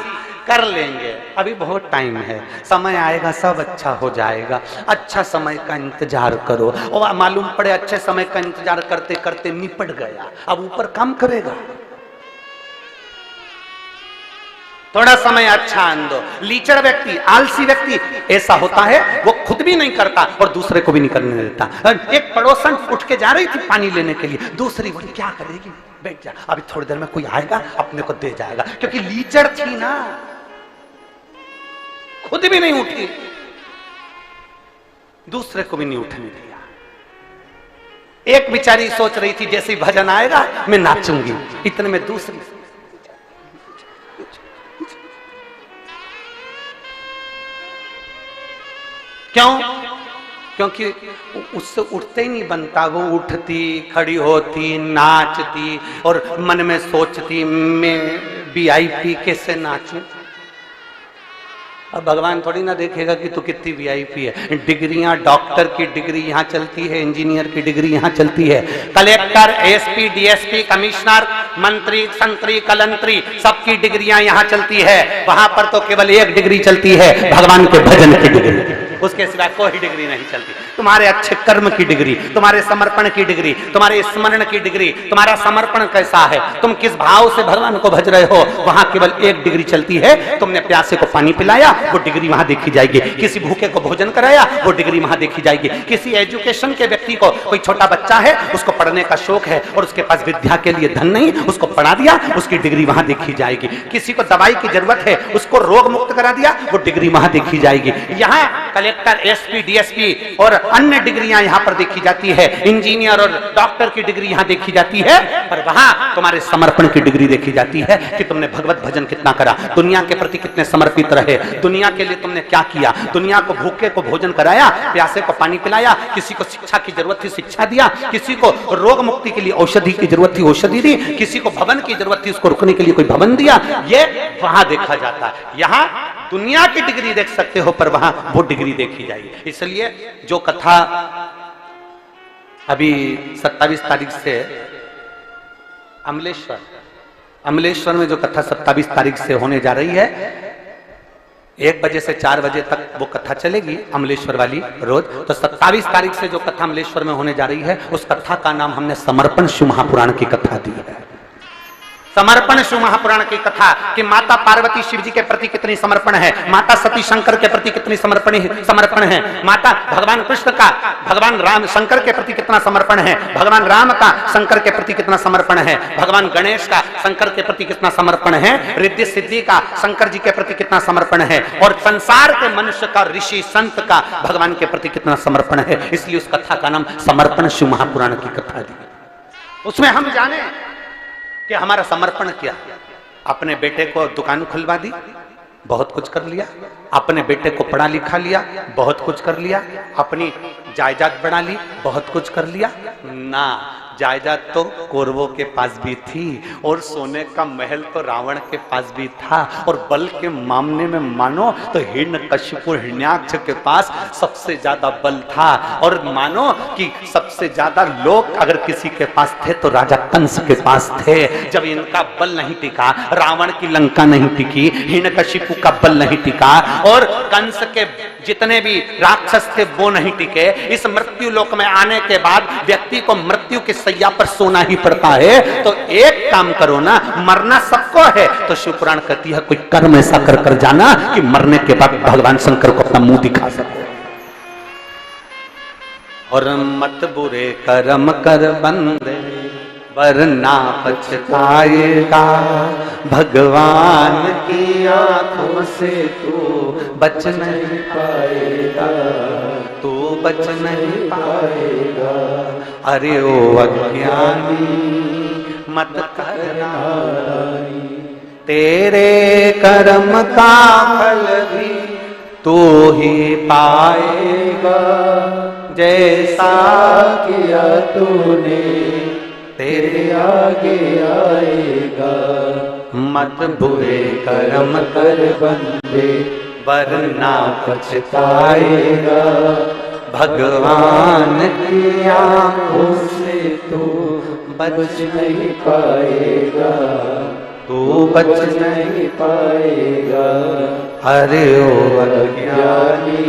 कर लेंगे, अभी बहुत टाइम है, समय आएगा सब अच्छा हो जाएगा, अच्छा समय का इंतजार करो। और मालूम पड़े अच्छे समय का इंतजार करते करते निपट गया, अब ऊपर काम करेगा, थोड़ा समय अच्छा आंदो। लीचड़ व्यक्ति, आलसी व्यक्ति ऐसा होता है, वो खुद भी नहीं करता और दूसरे को भी नहीं करने देता। एक पड़ोसन उठ के जा रही थी पानी लेने के लिए, दूसरी बोली क्या करेगी, बैठ जा, अभी थोड़ी देर में कोई आएगा अपने को दे जाएगा, क्योंकि लीचड़ थी ना, खुद भी नहीं उठी, दूसरे को भी नहीं उठने दिया। एक बेचारी सोच रही थी जैसे भजन आएगा मैं नाचूंगी, इतने में दूसरी, क्यों? क्योंकि उससे उठते ही नहीं बनता, वो उठती, खड़ी होती, नाचती और मन में सोचती मैं वीआईपी कैसे नाचूं। अब भगवान थोड़ी ना देखेगा कि तू कितनी वीआईपी है। डिग्रियां, डॉक्टर की डिग्री यहाँ चलती है, इंजीनियर की डिग्री यहाँ चलती है, कलेक्टर, एसपी, डीएसपी, कमिश्नर, मंत्री, संतरी, कलंतरी, सबकी डिग्रियां यहाँ चलती है। वहां पर तो केवल एक डिग्री चलती है, भगवान के भजन की डिग्री। उसके सिवाय कोई डिग्री नहीं चलती। तुम्हारे अच्छे कर्म की डिग्री, तुम्हारे समर्पण की डिग्री, तुम्हारे स्मरण की डिग्री, तुम्हारा समर्पण कैसा है, तुम किस भाव से भगवान को भज रहे हो, वहां केवल एक डिग्री चलती है। तुमने प्यासे को पानी पिलाया, वो डिग्री वहां देखी जाएगी। किसी भूखे को भोजन कराया, वो डिग्री वहां देखी जाएगी। किसी एजुकेशन के व्यक्ति को, कोई छोटा बच्चा है, उसको पढ़ने का शौक है और उसके पास विद्या के लिए धन नहीं, उसको पढ़ा दिया, उसकी डिग्री वहां देखी जाएगी। किसी को दवाई की जरूरत है, उसको रोग मुक्त करा दिया, वो डिग्री वहां देखी जाएगी। यहाँ कलेक्टर, एसपी, डीएसपी और अन्य डिग्रियां यहाँ पर देखी जाती है, इंजीनियर और डॉक्टर की डिग्री यहाँ देखी जाती है, पर वहां तुम्हारे समर्पण की डिग्री देखी जाती है कि तुमने भगवत भजन कितना करा, दुनिया के प्रति कितने समर्पित रहे, दुनिया के लिए तुमने क्या किया, दुनिया को भूखे को भोजन कराया, प्यासे को पानी पिलाया, किसी को शिक्षा की जरूरत थी शिक्षा दिया, किसी को रोग मुक्ति के लिए औषधि की जरूरत थी औषधि दी, किसी को भवन की जरूरत थी उसको रुकने के लिए कोई भवन दिया। ये वहां देखा जाता है। यहाँ दुनिया की डिग्री देख सकते हो, पर वहां वो डिग्री देखी जाएगी। इसलिए जो कथा अभी 27 तारीख से अमलेश्वर में जो कथा 27 तारीख से होने जा रही है, 1 बजे से 4 बजे तक वो कथा चलेगी अमलेश्वर वाली रोज। तो 27 तारीख से जो कथा अमलेश्वर में होने जा रही है, उस कथा का नाम हमने समर्पण शिव महापुराण की कथा दी है। समर्पण शिव महापुराण की कथा कि माता पार्वती शिव जी के प्रति कितनी समर्पण है, माता सती शंकर के प्रति कितनी समर्पण है, माता भगवान कृष्ण का भगवान राम शंकर के प्रति कितना समर्पण है, भगवान राम का शंकर के प्रति कितना समर्पण है, भगवान गणेश का शंकर के प्रति कितना समर्पण है, रिद्धि सिद्धि का शंकर जी के प्रति कितना समर्पण है, और संसार के मनुष्य का, ऋषि संत का भगवान के प्रति कितना समर्पण है। इसलिए उस कथा का नाम समर्पण शिव महापुराण की कथा दी। उसमें हम जाने कि हमारा समर्पण क्या। अपने बेटे को दुकान खुलवा दी, बहुत कुछ कर लिया, अपने बेटे को पढ़ा लिखा लिया, बहुत कुछ कर लिया, अपनी जायदाद बढ़ा ली, बहुत कुछ कर लिया ना। जायदाद तो कौरवों के पास भी थी और सोने का महल तो रावण के पास भी था, और बल के मामले में मानो तो हिरण्यकशिपु हिरण्याक्ष के पास सबसे ज्यादा बल था, और मानो कि सबसे ज्यादा लोग अगर किसी के पास थे तो राजा कंस के पास थे। जब इनका बल नहीं टिका, रावण की लंका नहीं टिकी, हिरण्यकशिपु का बल नहीं टिका, और कंस के जितने भी राक्षस थे वो नहीं टिके। इस मृत्यु लोक में आने के बाद व्यक्ति को मृत्यु के सैया पर सोना ही पड़ता है। तो एक काम करो ना, मरना सबको है, तो शिव पुराण कहती है कोई कर्म ऐसा कर जाना कि मरने के बाद भगवान शंकर को अपना मुंह दिखा सको। और मत बुरे कर्म कर बंदे वरना पछताएगा, भगवान की आंखों से तू बच नहीं पाएगा, तू बच नहीं पाएगा। अरे ओ अज्ञानी मत करना, तेरे कर्म का फल भी तू ही पाएगा, जैसा किया तूने तेरे आगे आएगा। मत बुरे कर्म कर बंदे वरना पछताएगा, भगवान की आंखों से तू बच नहीं पाएगा, तू बच नहीं पाएगा। अरे ओ अज्ञानी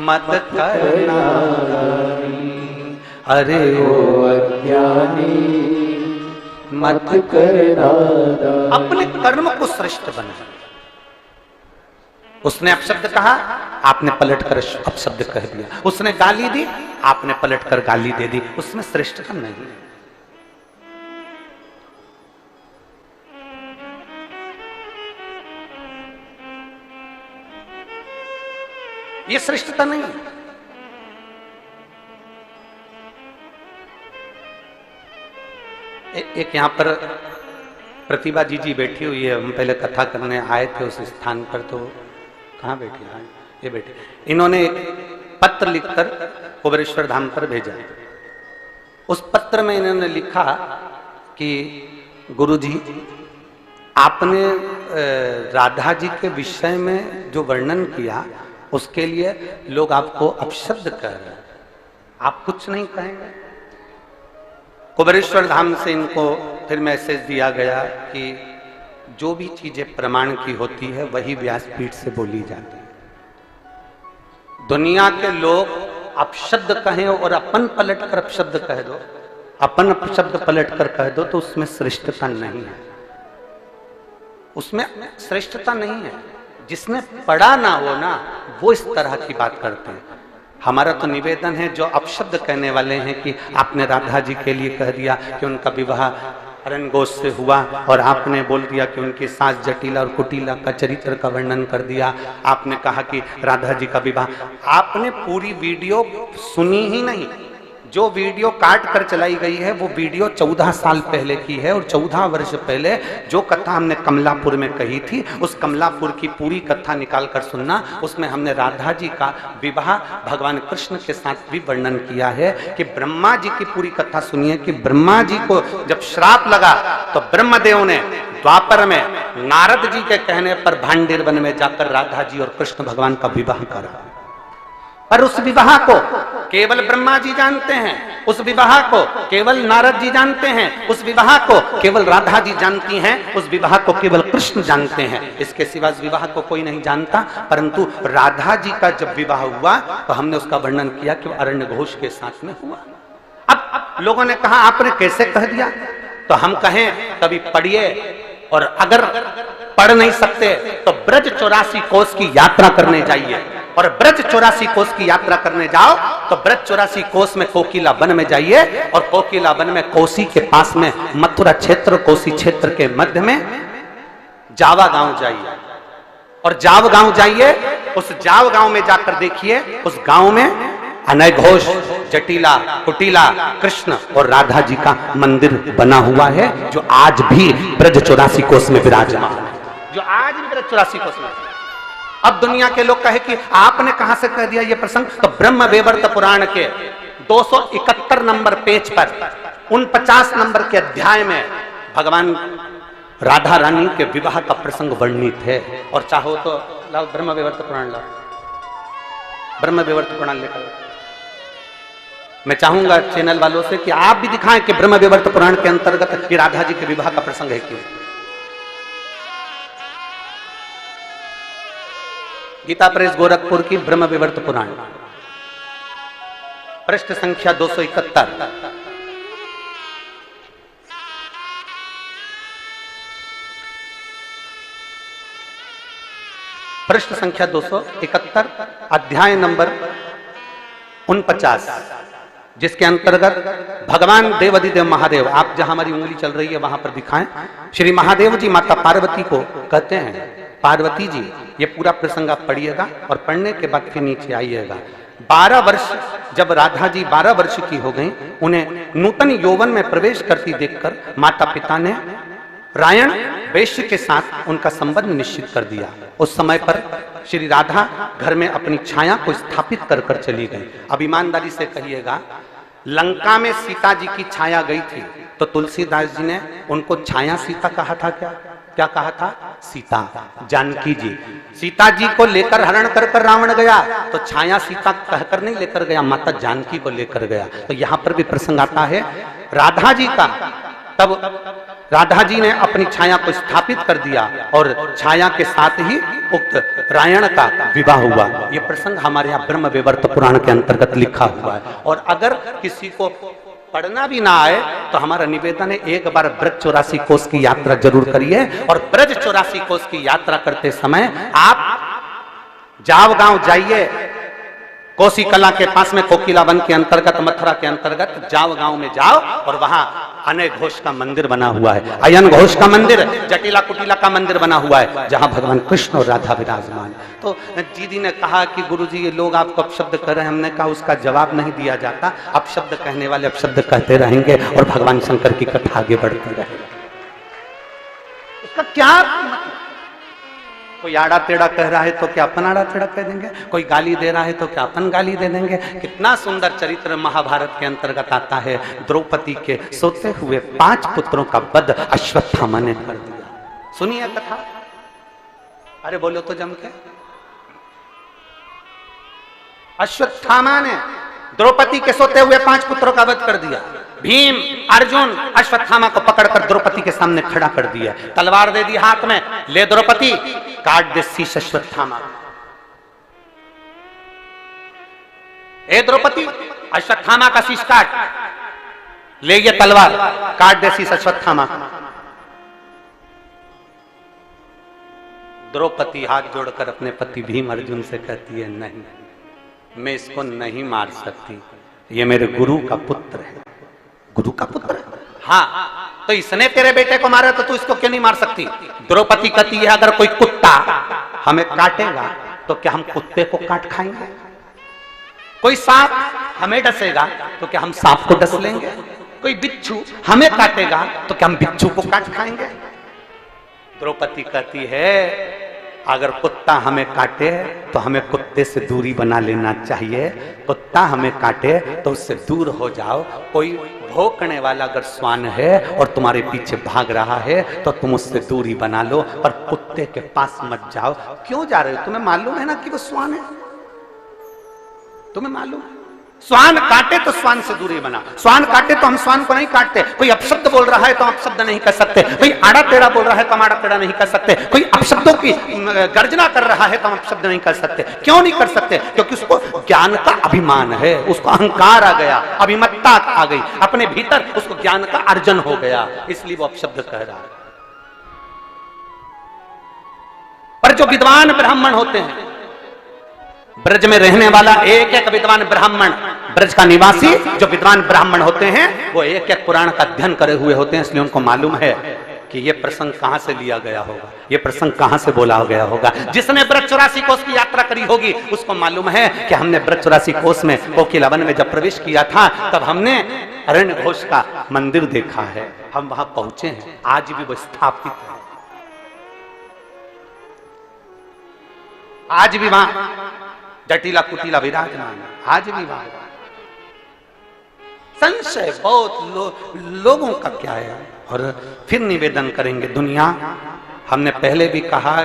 मत करना, अरे ओ अज्ञानी मत करना। अपने कर्म को श्रेष्ठ बना। उसने अपशब्द कहा, आपने पलटकर अपशब्द कह दिया। उसने गाली दी, आपने पलटकर गाली दे दी। उसमें श्रेष्ठता नहीं। ये श्रेष्ठता नहीं। एक यहां पर प्रतिभा जी बैठी हुई है। हम पहले कथा करने आए थे उस स्थान पर, तो कहाँ बैठे हैं? ये बैठे। इन्होंने पत्र लिखकर कुबेरेश्वर धाम पर भेजा। उस पत्र में इन्होंने लिखा कि गुरुजी, आपने राधा जी के विषय में जो वर्णन किया उसके लिए लोग आपको अपशब्द कह रहे हैं, आप कुछ नहीं कहेंगे? कुबेरेश्वर धाम से इनको फिर मैसेज दिया गया कि जो भी चीजें प्रमाण की होती है वही व्यासपीठ से बोली जाती है। दुनिया के लोग अपशब्द कहें और अपन पलट कर अपशब्द कह दो, अपन अपशब्द पलट कर कह दो, तो उसमें श्रेष्ठता नहीं है, उसमें श्रेष्ठता नहीं है। जिसने पढ़ा ना हो ना, वो इस तरह की बात करते हैं। हमारा तो निवेदन है, जो अपशब्द कहने वाले हैं कि आपने राधा जी के लिए कह दिया कि उनका विवाह अरण्य घोष से हुआ, और आपने बोल दिया कि उनकी सास जटिला और कुटिला का चरित्र का वर्णन कर दिया, आपने कहा कि राधा जी का विवाह, आपने पूरी वीडियो सुनी ही नहीं। जो वीडियो काट कर चलाई गई है वो वीडियो 14 साल पहले की है, और 14 वर्ष पहले जो कथा हमने कमलापुर में कही थी, उस कमलापुर की पूरी कथा निकाल कर सुनना। उसमें हमने राधा जी का विवाह भगवान कृष्ण के साथ भी वर्णन किया है कि ब्रह्मा जी की पूरी कथा सुनिए कि ब्रह्मा जी को जब श्राप लगा तो ब्रह्मदेव ने द्वापर में नारद जी के कहने पर भांडेर वन में जाकर राधा जी और कृष्ण भगवान का विवाह करा। पर उस विवाह को केवल ब्रह्मा जी जानते हैं, उस विवाह को केवल नारद जी जानते हैं, उस विवाह को केवल राधा जी जानती हैं, उस विवाह को केवल कृष्ण जानते हैं। इसके सिवा इस विवाह को कोई नहीं जानता। परंतु राधा जी का जब विवाह हुआ तो हमने उसका वर्णन किया कि अरण्य घोष के साथ में हुआ। अब लोगों ने कहा आपने कैसे कह दिया, तो हम कहें कभी पढ़िए, और अगर पढ़ नहीं सकते तो ब्रज 84 कोस की यात्रा करने जाइए, और ब्रज 84 कोस की यात्रा करने जाओ तो ब्रज 84 कोस में कोकिला वन में जाइए, और कोकिला वन में कोसी के पास में मथुरा क्षेत्र, कोसी क्षेत्र के मध्य में जावा गांव जाइए, और जाव गांव जाइए, उस जाव गांव में जाकर देखिए, उस गांव में अनय घोष, जटिला, कुटिला, कृष्ण और राधा जी का मंदिर बना हुआ है, जो आज भी ब्रज 84 कोस में विराजमान है, जो आज भी ब्रज 84 कोस में। अब दुनिया के लोग कहे कि आपने कहां से कह दिया ये प्रसंग, तो ब्रह्म वैवर्त पुराण के 271 नंबर पेज पर 49 नंबर के अध्याय में भगवान राधा रानी के विवाह का प्रसंग वर्णित है। और चाहो तो लाओ ब्रह्म वैवर्त पुराण, लाओ ब्रह्म वैवर्त पुराण लेकर। मैं चाहूंगा चैनल वालों से कि आप भी दिखाएं कि ब्रह्म वैवर्त पुराण के अंतर्गत कि राधा जी के विवाह का प्रसंग है कि गीता प्रेस गोरखपुर की ब्रह्म वैवर्त पुराण, पृष्ठ संख्या 271। पृष्ठ संख्या 271, अध्याय नंबर 49, जिसके अंतर्गत भगवान देवाधिदेव महादेव, आप जहां हमारी उंगली चल रही है वहां पर दिखाएं, श्री महादेव जी माता पार्वती को कहते हैं, पार्वती जी, ये पूरा प्रसंग आप पढ़िएगा और पढ़ने के बाद फिर नीचे आइएगा। 12 वर्ष जब राधा जी 12 वर्ष की हो गई, उन्हें नूतन यौवन में प्रवेश करती देखकर माता पिता ने रायण वैश्य के साथ उनका संबंध निश्चित कर दिया। उस समय पर श्री राधा घर में अपनी छाया को स्थापित कर कर चली गई। अब ईमानदारी से कहिएगा, लंका में सीता जी की छाया गई थी तो तुलसीदास जी ने उनको छाया सीता कहा था। क्या कहा था? सीता, जानकी जी। सीता जी को लेकर हरण कर कर रावण गया तो छाया सीता कहकर नहीं लेकर गया, माता जानकी को लेकर गया। तो यहाँ पर भी प्रसंग आता है राधा जी का। तब राधा जी ने अपनी छाया को स्थापित कर दिया और छाया के साथ ही उक्त रायण का विवाह हुआ। ये प्रसंग हमारे यहाँ ब्रह्म वैवर्त पुराण के अंतर्गत लिखा हुआ है। और अगर किसी को पढ़ना भी ना आए तो हमारा निवेदन है, एक बार ब्रज 84 कोस की यात्रा जरूर करिए। और ब्रज 84 कोस की यात्रा करते समय आप जाव गांव जाइए, कोसी कला के पास में कोकिला वन के अंतर्गत, मथुरा के अंतर्गत जाव गांव में जाओ और वहां अनय घोष का मंदिर बना हुआ है, अयन घोष का मंदिर, जटिला कुटिला का मंदिर बना हुआ है, जहां भगवान कृष्ण और राधा विराजमान। तो दीदी ने कहा कि गुरुजी ये लोग आपको अपशब्द कर रहे हैं। हमने कहा उसका जवाब नहीं दिया जाता, अपशब्द कहने वाले अपशब्द कहते रहेंगे और भगवान शंकर की कथा आगे बढ़ती रहेगी। इसका क्या, कोई आड़ा टेढ़ा कह रहा है तो क्या अपन आड़ा टेढ़ा कह देंगे, कोई गाली दे रहा है तो क्या अपन गाली दे देंगे। कितना सुंदर चरित्र महाभारत के अंतर्गत आता है। द्रौपदी के सोते हुए 5 पुत्रों का वध अश्वत्थामा ने कर दिया। सुनिए कथा, अरे बोलो तो जम के। अश्वत्थामा ने द्रौपदी के सोते हुए 5 पुत्रों का वध कर दिया। भीम अर्जुन अश्वत्थामा को पकड़कर द्रौपदी के सामने खड़ा कर दिया, तलवार दे दी हाथ में, ले द्रौपदी काट दे शीश अश्वत्थामा। ए द्रौपदी, अश्वत्थामा का शीश काट, ले ये तलवार, काट दे शीश अश्वत्थामा। द्रौपदी हाथ जोड़कर अपने पति भीम अर्जुन से कहती है, नहीं, मैं इसको नहीं मार सकती, ये मेरे गुरु का पुत्र है। गुरु का पुत्र है? हाँ, तो इसने तेरे बेटे को मारा तो तू इसको क्यों नहीं मार सकती? द्रौपदी कहती है, अगर कोई कुत्ता हमें काटेगा तो क्या हम कुत्ते को काट खाएंगे? कोई सांप हमें डसेगा तो क्या हम सांप को डस लेंगे? कोई बिच्छू हमें काटेगा तो क्या हम बिच्छू को काट खाएंगे? द्रौपदी कहती है, अगर कुत्ता हमें काटे तो हमें कुत्ते से दूरी बना लेना चाहिए। कुत्ता हमें काटे तो उससे दूर हो जाओ। कोई भौंकने वाला अगर श्वान है और तुम्हारे पीछे भाग रहा है तो तुम उससे दूरी बना लो, पर कुत्ते के पास मत जाओ। क्यों जा रहे हो? तुम्हें मालूम है ना कि वो श्वान है? तुम्हें मालूम है? श्वान काटे तो श्वान से दूरी बना। श्वान काटे तो हम श्वान को नहीं काटते। कोई अपशब्द बोल रहा है तो हम अपशब्द नहीं कर सकते। कोई आड़ा टेढ़ा बोल रहा है तो हम आड़ा टेढ़ा नहीं कर सकते। कोई अपशब्दों की गर्जना कर रहा है तो हम अपशब्द नहीं कर सकते। क्यों नहीं कर सकते? क्योंकि उसको ज्ञान का अभिमान है, उसको अहंकार आ गया, अभिमत्ता आ गई, अपने भीतर उसको ज्ञान का अर्जन हो गया, इसलिए वो अपशब्द कह रहा है। पर जो विद्वान ब्राह्मण होते हैं, ब्रज में रहने वाला एक एक विद्वान ब्राह्मण, ब्रज का निवासी जो विद्वान ब्राह्मण होते हैं, वो एक एक पुराण का अध्ययन करे हुए होते हैं, इसलिए उनको मालूम है कि ये प्रसंग कहां से लिया गया होगा, ये प्रसंग कहां से बोला गया होगा। जिसने ब्रज 84 कोस की यात्रा करी होगी उसको मालूम है कि हमने ब्रज 84 कोस में कोकिलावन में जब प्रवेश किया था तब हमने अरण्य घोष का मंदिर देखा है, हम वहां पहुंचे हैं, आज भी वो स्थापित है, आज भी वहां जटिला कुटिला विराजमान, आज भी वहां। संशय बहुत लोगों का क्या है। और फिर निवेदन करेंगे, दुनिया, हमने पहले भी कहा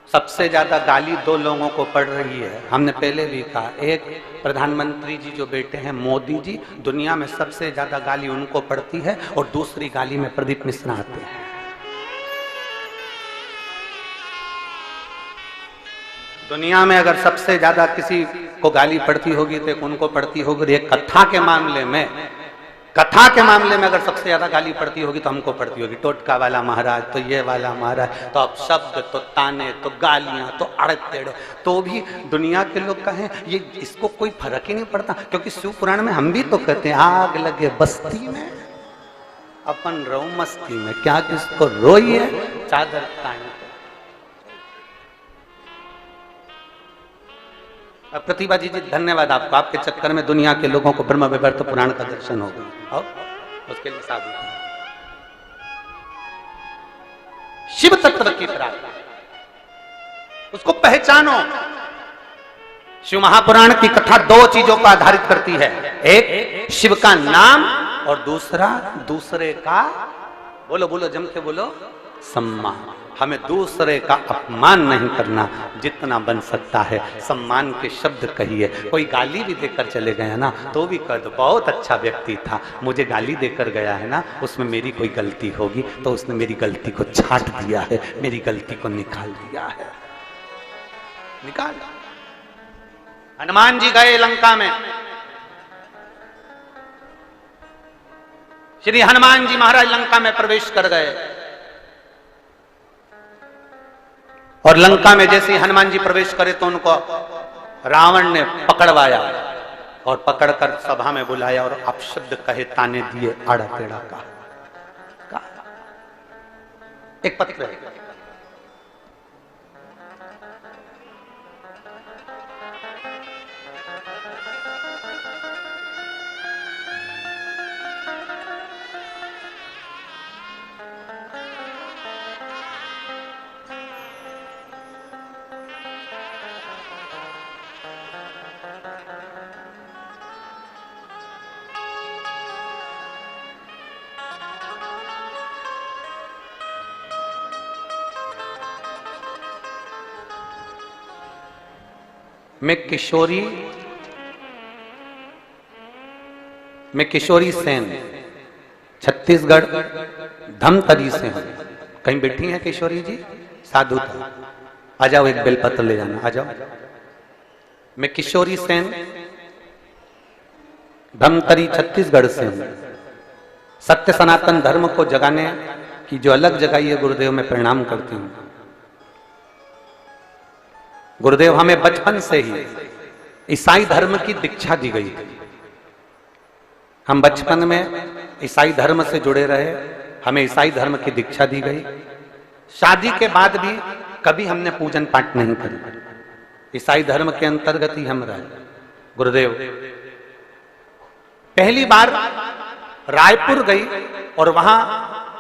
सबसे ज्यादा गाली दो लोगों को पड़ रही है। हमने पहले भी कहा, एक प्रधानमंत्री जी जो बेटे हैं मोदी जी, दुनिया में सबसे ज्यादा गाली उनको पड़ती है, और दूसरी गाली में प्रदीप मिश्रा आते हैं। दुनिया में अगर सबसे ज्यादा किसी को गाली पड़ती होगी तो एक उनको पड़ती होगी। एक कथा के मामले में अगर सबसे ज्यादा गाली पड़ती होगी तो हमको पड़ती होगी। टोटका वाला महाराज, तो ये वाला महाराज, तो अब शब्द, तो ताने, तो गालियां, तो अड़े टेढ़े, तो भी दुनिया के लोग कहें ये, इसको कोई फर्क ही नहीं पड़ता। क्योंकि शिव पुराण में हम भी तो कहते हैं, आग लगे बस्ती में अपन रो मस्ती में, क्या किसको रोइए चादर ताने। प्रतिभा जी धन्यवाद आपको, आपके चक्कर में दुनिया के लोगों को ब्रह्म विवर्त पुराण का दर्शन हो गया। और उसके लिए साधु शिव तत्व की प्राप्ति, उसको पहचानो। शिव महापुराण की कथा दो चीजों को आधारित करती है, एक शिव का नाम और दूसरा दूसरे का, बोलो बोलो जम के बोलो, सम्मान। हमें दूसरे का अपमान नहीं करना, जितना बन सकता है सम्मान के शब्द कहिए। कोई गाली भी देकर चले गया ना तो भी कह दो बहुत अच्छा व्यक्ति था, मुझे गाली देकर गया है ना, उसमें मेरी कोई गलती होगी तो उसने मेरी गलती को छाट दिया है, मेरी गलती को निकाल दिया है, निकाल। हनुमान जी गए लंका में, श्री हनुमान जी महाराज लंका में प्रवेश कर गए, और लंका में जैसे ही हनुमान जी प्रवेश करे तो उनको रावण ने पकड़वाया और पकड़कर सभा में बुलाया और अपशब्द कहे, ताने दिए, आड़ा टेढ़ा कहा। एक पत्र है, मैं किशोरी सेन, छत्तीसगढ़ धमतरी से हूं। कहीं बैठी हैं किशोरी जी? साधु था, आ जाओ, एक बेलपत्र ले जाना, आ जाओ। मैं किशोरी सेन धमतरी छत्तीसगढ़ से हूं। सत्य सनातन धर्म को जगाने की जो अलग जगाई है गुरुदेव, मैं प्रणाम करती हूं। गुरुदेव हमें बचपन से ही ईसाई धर्म की दीक्षा दी गई थी। हम बचपन में ईसाई धर्म से जुड़े रहे, हमें ईसाई धर्म की दीक्षा दी गई। शादी के बाद भी कभी हमने पूजन पाठ नहीं करी, ईसाई धर्म के अंतर्गत ही हम रहे। गुरुदेव पहली बार रायपुर गई और वहां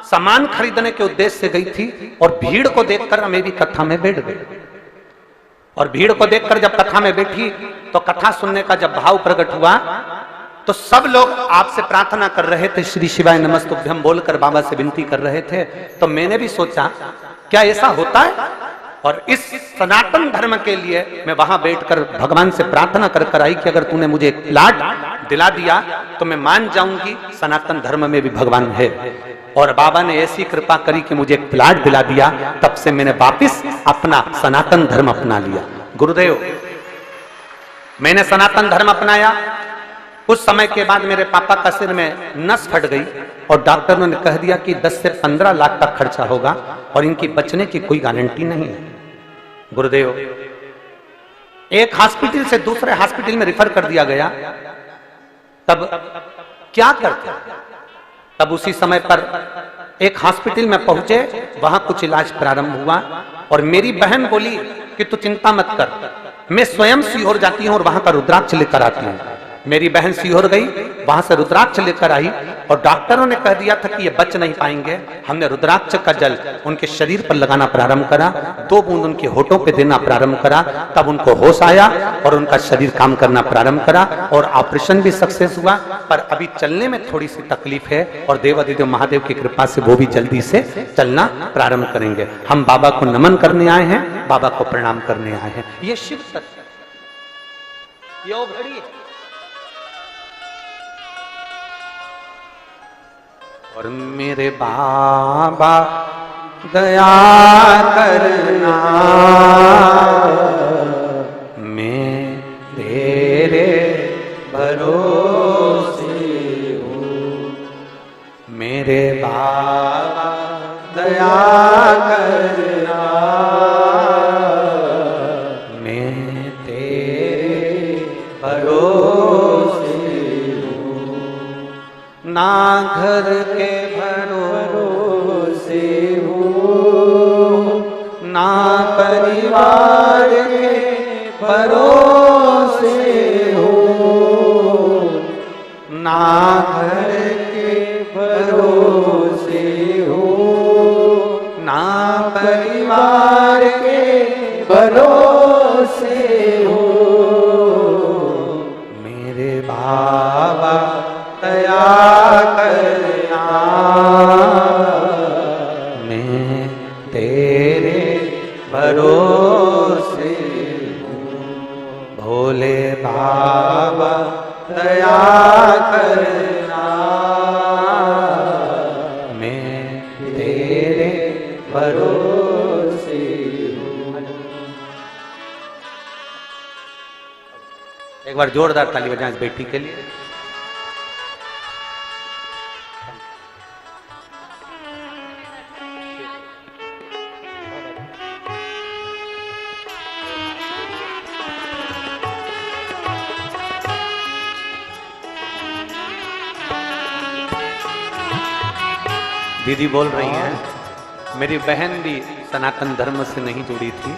सामान खरीदने के उद्देश्य से गई थी, और भीड़ को देखकर हमें भी कथा में बैठ गई। और भीड़ को देखकर जब कथा में बैठी तो कथा सुनने का जब भाव प्रकट हुआ तो सब लोग आपसे प्रार्थना कर रहे थे, श्री शिवाय नमस्तुभ्यम बोलकर बाबा से विनती कर रहे थे। तो मैंने भी सोचा क्या ऐसा होता है, और इस सनातन धर्म के लिए मैं वहां बैठकर भगवान से प्रार्थना कर कर आई कि अगर तूने मुझे एक प्लाट दिला दिया तो मैं मान जाऊंगी सनातन धर्म में भी भगवान है। और बाबा ने ऐसी कृपा करी कि मुझे एक प्लाट दिला दिया। तब से मैंने वापिस अपना सनातन धर्म अपना लिया। गुरुदेव मैंने सनातन धर्म अपनाया। कुछ समय के बाद मेरे पापा का सिर में नस फट गई और डॉक्टरों ने कह दिया कि 10 से 15 लाख का खर्चा होगा और इनकी बचने की कोई गारंटी नहीं है। गुरुदेव एक हॉस्पिटल से दूसरे हॉस्पिटल में रिफर कर दिया गया। तब क्या करते, तब उसी समय पर एक हॉस्पिटल में पहुंचे, वहां कुछ इलाज प्रारंभ हुआ और मेरी बहन बोली कि तू चिंता मत कर, मैं स्वयं सीहोर जाती हूं और वहां का रुद्राक्ष लेकर आती हूं। मेरी बहन सीहोर गई, वहां से रुद्राक्ष लेकर आई और डॉक्टरों ने कह दिया था कि ये बच नहीं पाएंगे। हमने रुद्राक्ष का जल उनके शरीर पर लगाना प्रारंभ करा, 2 बूंद उनके होठों पे देना प्रारंभ करा, तब उनको होश आया और उनका शरीर काम करना प्रारंभ करा और ऑपरेशन भी सक्सेस हुआ। पर अभी चलने में थोड़ी सी तकलीफ है और देवादिदेव महादेव की कृपा से वो भी जल्दी से चलना प्रारंभ करेंगे। हम बाबा को नमन करने आए हैं, बाबा को प्रणाम करने आए हैं। ये शिव सत्य, ये वो घड़ी है। और मेरे बाबा दया करना, मैं तेरे भरोसे हूँ। मेरे बाबा दया करना, मैं तेरे भरोसे हूँ। ना घर के भरोसे हूँ, ना परिवार के भरोसे हूँ, ना घर के भरोसे हूँ, ना परिवार के भरोसे हूँ। मेरे बाबा दया करना, मैं तेरे भरोसे हूँ। भोले बाबा दया करना, मैं तेरे भरोसे हूँ। एक बार जोरदार ताली बजाएं इस बेटी के लिए। दीदी बोल रही हैं मेरी बहन भी सनातन धर्म से नहीं जुड़ी थी,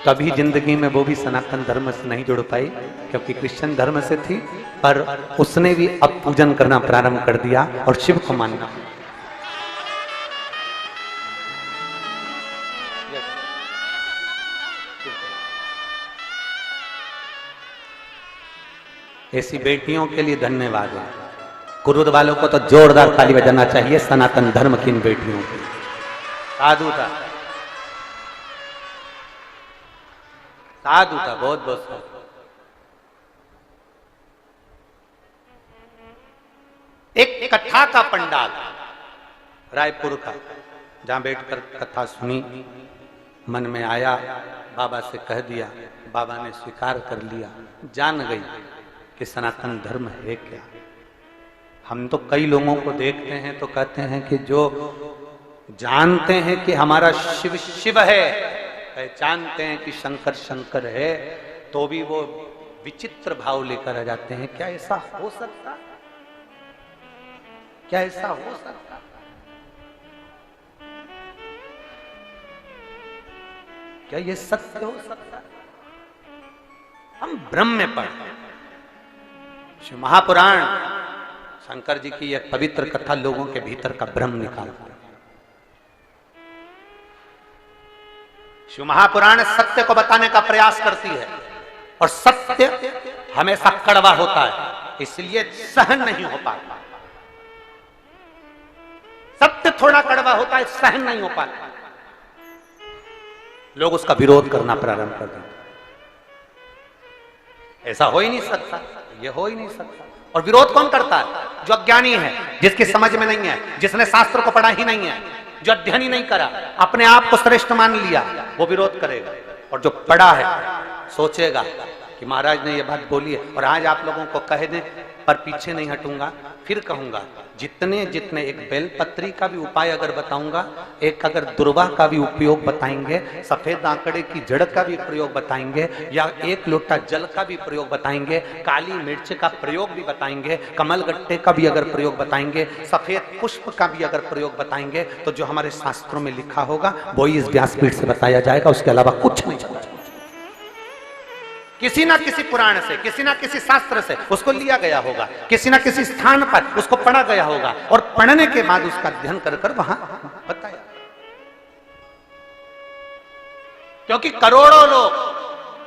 कभी जिंदगी में वो भी सनातन धर्म से नहीं जुड़ पाई क्योंकि क्रिश्चियन धर्म से थी, पर उसने भी अब पूजन करना प्रारंभ कर दिया और शिव को मानना। ऐसी बेटियों के लिए धन्यवाद है। कुरुद वालों को तो जोरदार ताली बजाना चाहिए सनातन धर्म की इन बेटियों की। साधु था, साधु था, बहुत बहुत साधु। एक कथा का पंडाल रायपुर का, जहां बैठकर कथा सुनी, मन में आया, बाबा से कह दिया, बाबा ने स्वीकार कर लिया, जान गई कि सनातन धर्म है क्या। हम तो कई लोगों को देखते हैं तो कहते हैं कि जो जानते हैं कि हमारा शिव शिव है, पहचानते हैं कि शंकर शंकर है, तो भी वो विचित्र भाव लेकर आ जाते हैं। क्या ऐसा हो सकता? क्या ऐसा हो सकता? क्या ये सत्य हो सकता? हम ब्रह्म में पढ़ते, शिव महापुराण शंकर जी की एक पवित्र कथा लोगों के भीतर का ब्रह्म निकालता है। शिव महापुराण सत्य को बताने का प्रयास करती है, और सत्य हमेशा कड़वा होता है, इसलिए सहन नहीं हो पाता। सत्य थोड़ा कड़वा होता है, सहन नहीं हो पाता, लोग उसका विरोध करना प्रारंभ कर देते। ऐसा हो ही नहीं सकता, ये हो ही नहीं सकता। और विरोध कौन करता है? जो अज्ञानी है, जिसकी समझ में नहीं है, जिसने शास्त्र को पढ़ा ही नहीं है, जो अध्ययन ही नहीं करा, अपने आप को श्रेष्ठ मान लिया, वो विरोध करेगा। और जो पढ़ा है सोचेगा कि महाराज ने ये बात बोली है, और आज आप लोगों को कह दें पर पीछे नहीं हटूंगा, फिर कहूंगा। जितने जितने एक बेलपत्री का भी उपाय अगर बताऊंगा, एक अगर दुर्वा का भी उपयोग बताएंगे, सफेद आंकड़े की जड़ का भी प्रयोग बताएंगे, या एक लोटा जल का भी प्रयोग बताएंगे, काली मिर्च का प्रयोग भी बताएंगे, कमल गट्टे का भी अगर प्रयोग बताएंगे, सफेद पुष्प का भी अगर प्रयोग बताएंगे, तो जो हमारे शास्त्रों में लिखा होगा वही इस व्यासपीठ से बताया जाएगा, उसके अलावा कुछ नहीं बताया। किसी ना किसी पुराण से, किसी ना किसी शास्त्र से उसको लिया गया होगा, किसी ना किसी स्थान पर उसको पढ़ा गया होगा, और पढ़ने के बाद उसका अध्ययन कर कर वहां बताया। क्योंकि करोड़ों लोग,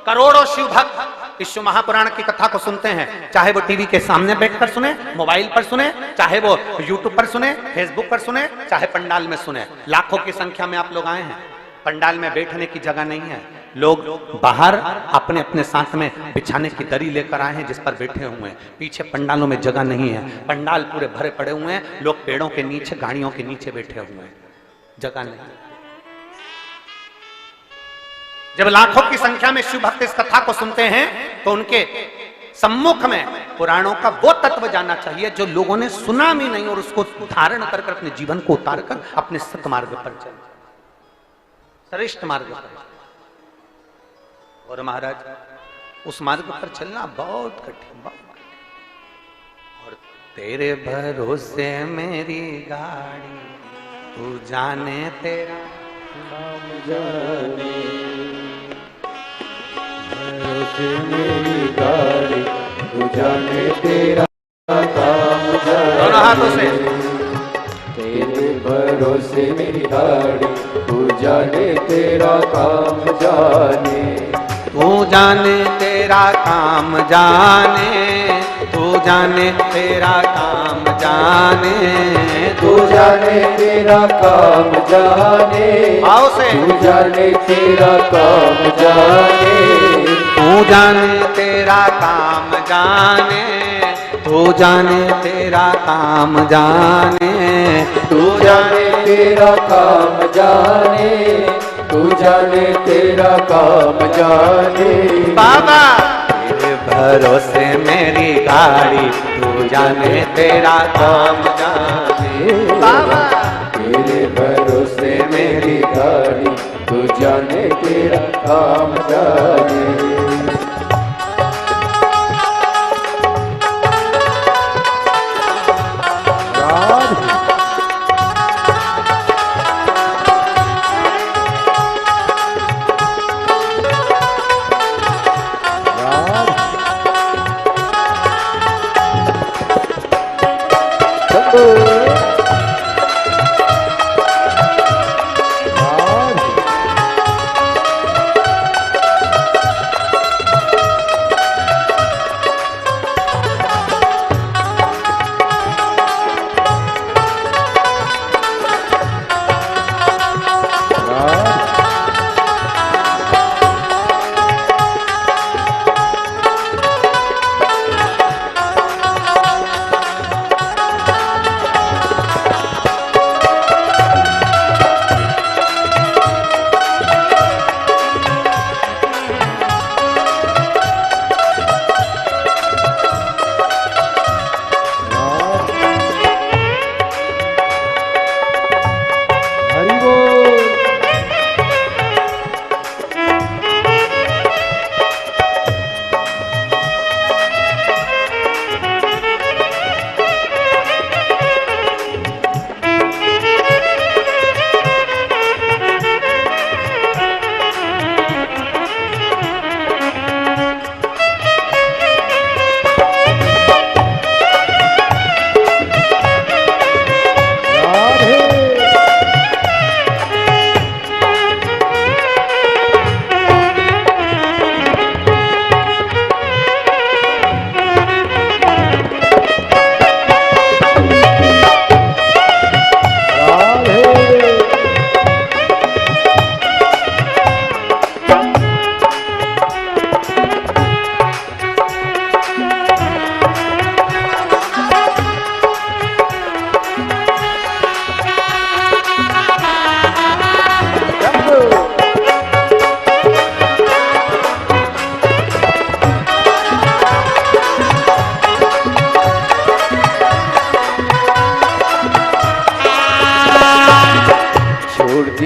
करोड़ों शिव भक्त इस शिव महापुराण की कथा को सुनते हैं, चाहे वो टीवी के सामने बैठकर सुने, मोबाइल पर सुने, चाहे वो यूट्यूब पर सुने, फेसबुक पर सुने, चाहे पंडाल में सुने। लाखों की संख्या में आप लोग आए हैं, पंडाल में बैठने की जगह नहीं है, लोग बाहर अपने अपने साथ में बिछाने की दरी लेकर आए हैं जिस पर बैठे हुए हैं। पीछे पंडालों में जगह नहीं है, पंडाल पूरे भरे पड़े हुए हैं, लोग पेड़ों के नीचे, गाड़ियों के नीचे बैठे हुए हैं, जगह नहीं। जब लाखों की संख्या में शिव भक्त इस कथा को सुनते हैं तो उनके सम्मुख में पुराणों का वो तत्व जाना चाहिए जो लोगों ने सुना भी नहीं, और उसको धारण कर अपने जीवन को उतार कर अपने सतमार्ग पर चले, श्रेष्ठ मार्ग पर। और महाराज उस मार्ग पर चलना बहुत कठिन, बहुत कठिन। और तेरे भरोसे मेरी गाड़ी, तू जाने तेरा काम जाने, भरोसे मेरी गाड़ी, तू जाने तेरा काम जाने। दोनों हाथों से। तेरे भरोसे मेरी गाड़ी, तू जाने तेरा काम जाने, तू जाने तेरा काम जाने, तू जाने तेरा काम जाने, तू जाने तेरा काम जाने, आओ से। तू जाने तेरा काम जाने, तू जाने तेरा काम जाने, तू जाने तेरा काम जाने, तू जाने तेरा काम जाने, तू जाने तेरा काम जाने। बाबा तेरे भरोसे मेरी गाड़ी, तू जाने तेरा काम जाने। बाबा तेरे भरोसे मेरी गाड़ी, तू जाने तेरा काम जाने।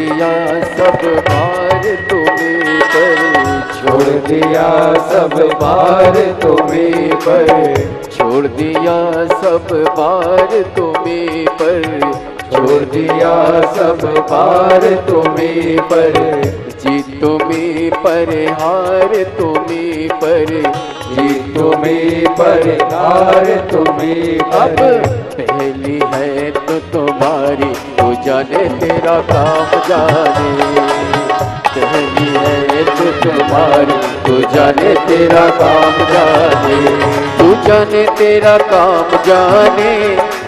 दिया सब भार तुम्हें पर, छोड़ दिया सब भार तुम्हें पर, छोड़ दिया सब भार तुम्हें पर, छोड़ दिया सब भार तुम्हें पर, जीत तुम्हें पर हार तुम्हें पर, जीत तुम्हें पर हार तुम्हें पर। अब पहली है तो तुम्हारी, तू जाने तेरा काम जाने, पहली है तो तुम्हारी, तू जाने तेरा काम जाने, तू जाने तेरा काम जाने,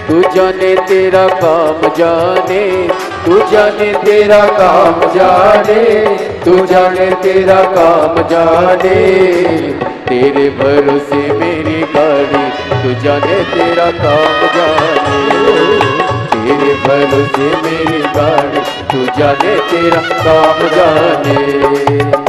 तू जाने तेरा काम जाने, तू जाने तेरा काम जाने, तू जाने तेरा काम जाने, तेरे भरोसे मेरी गाड़ी, तू जाने तेरा काम जाने, तेरे भरोसे मेरी गाड़ी, तू जाने तेरा काम जाने।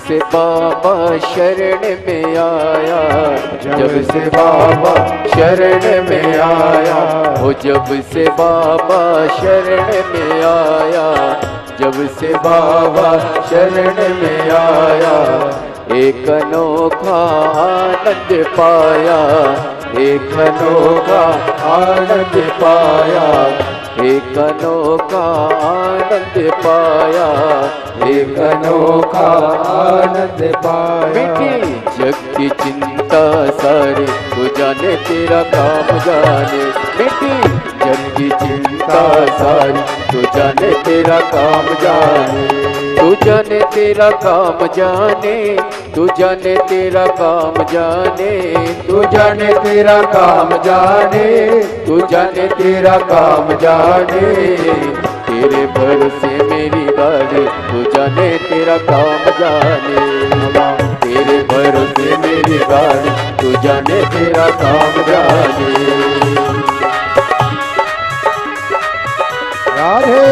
से बाबा शरण में आया, जब से बाबा शरण में आया, वो जब से बाबा शरण में आया, जब से बाबा शरण में आया, एक अनोखा आनंद पाया, एक अनोखा आनंद पाया, एक अनोखा आनंद पाया, एक अनोखा आनंद पाया। मिटी जग की चिंता सारी, तू जाने तेरा काम जाने, मिटी जग की चिंता सारी, तू जाने तेरा काम जाने, तू जाने तेरा काम जाने, तू जाने तेरा काम जाने, तू जाने तेरा काम जाने, तू जाने तेरा काम जाने, तेरे भरोसे मेरी गाड़ी, तू जाने तेरा काम जाने, तेरे भरोसे मेरी गाड़ी, तू जाने तेरा काम जाने। राधे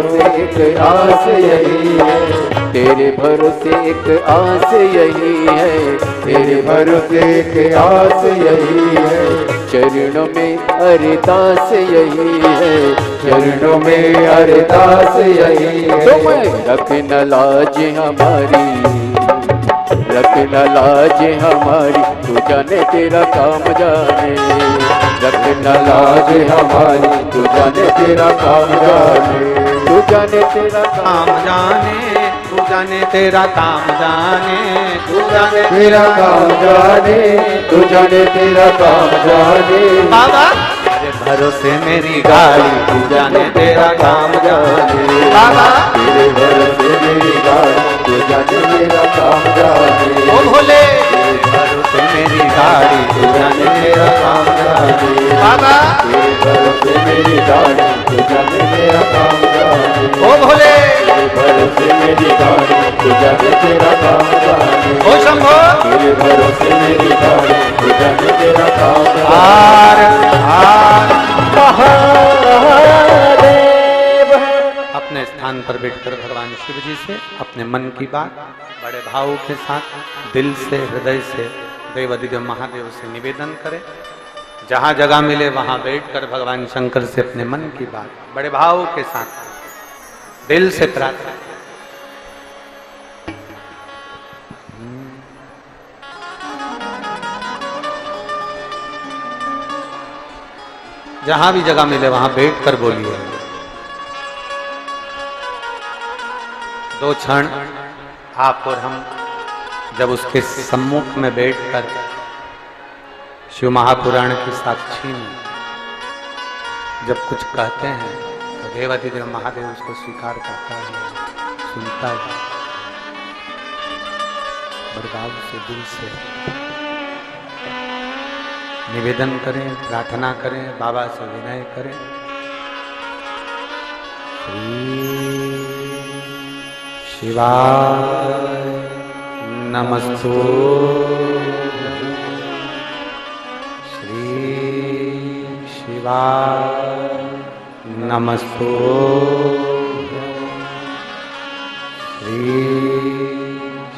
भरोसे एक आस यही है, तेरे भरोसे एक आस यही है, तेरे भरोसे एक आस यही है, चरणों में अरदास यही है, चरणों में अरदास यही है। तो मैं रखना लाज हमारी, रखना लाज हमारी, तू जाने तेरा काम जाने, रखना लाज हमारी, तू जाने तेरा काम जाने, तू जाने तेरा काम जाने, तू जाने तेरा काम जाने, तू जाने तेरा काम जाने, तू जाने तेरा काम जाने। बाबा तेरे भरोसे मेरी गाड़ी, तू जाने तेरा काम जाने। बाबा तेरे भरोसे मेरी गाड़ी, तू जाने तेरा काम जाने। ओ भोले तेरे भरोसे मेरी गाड़ी, तू जाने तेरा काम जाने। बाबा तेरे भरोसे मेरी गाड़ी, तू जाने तेरा काम जाने। ओ भोले तेरे भरोसे मेरी गाड़ी, तू जाने तेरा काम जाने। ओ शंभो तेरे भरोसे मेरी गाड़ी, तू जाने तेरा काम जाने। हार हार महादेव। अपने स्थान पर बैठकर भगवान शिव जी से अपने मन की बात बड़े भाव के साथ दिल से हृदय से देवाधिदेव महादेव से निवेदन करें। जहां जगह मिले वहां बैठकर भगवान शंकर से अपने मन की बात बड़े भाव के साथ दिल से प्रार्थना। जहां भी जगह मिले वहां बैठकर बोलिए। दो क्षण आप और हम जब उसके सम्मुख में बैठकर शिव महापुराण की साक्षी में जब कुछ कहते हैं तो देवाधिदेव महादेव उसको स्वीकार करता है, सुनता है। बड़भाव से दिल से निवेदन करें, प्रार्थना करें, बाबा से विनय करें। शिवाय नमस्तु श्री शिवाय नमस्तु श्री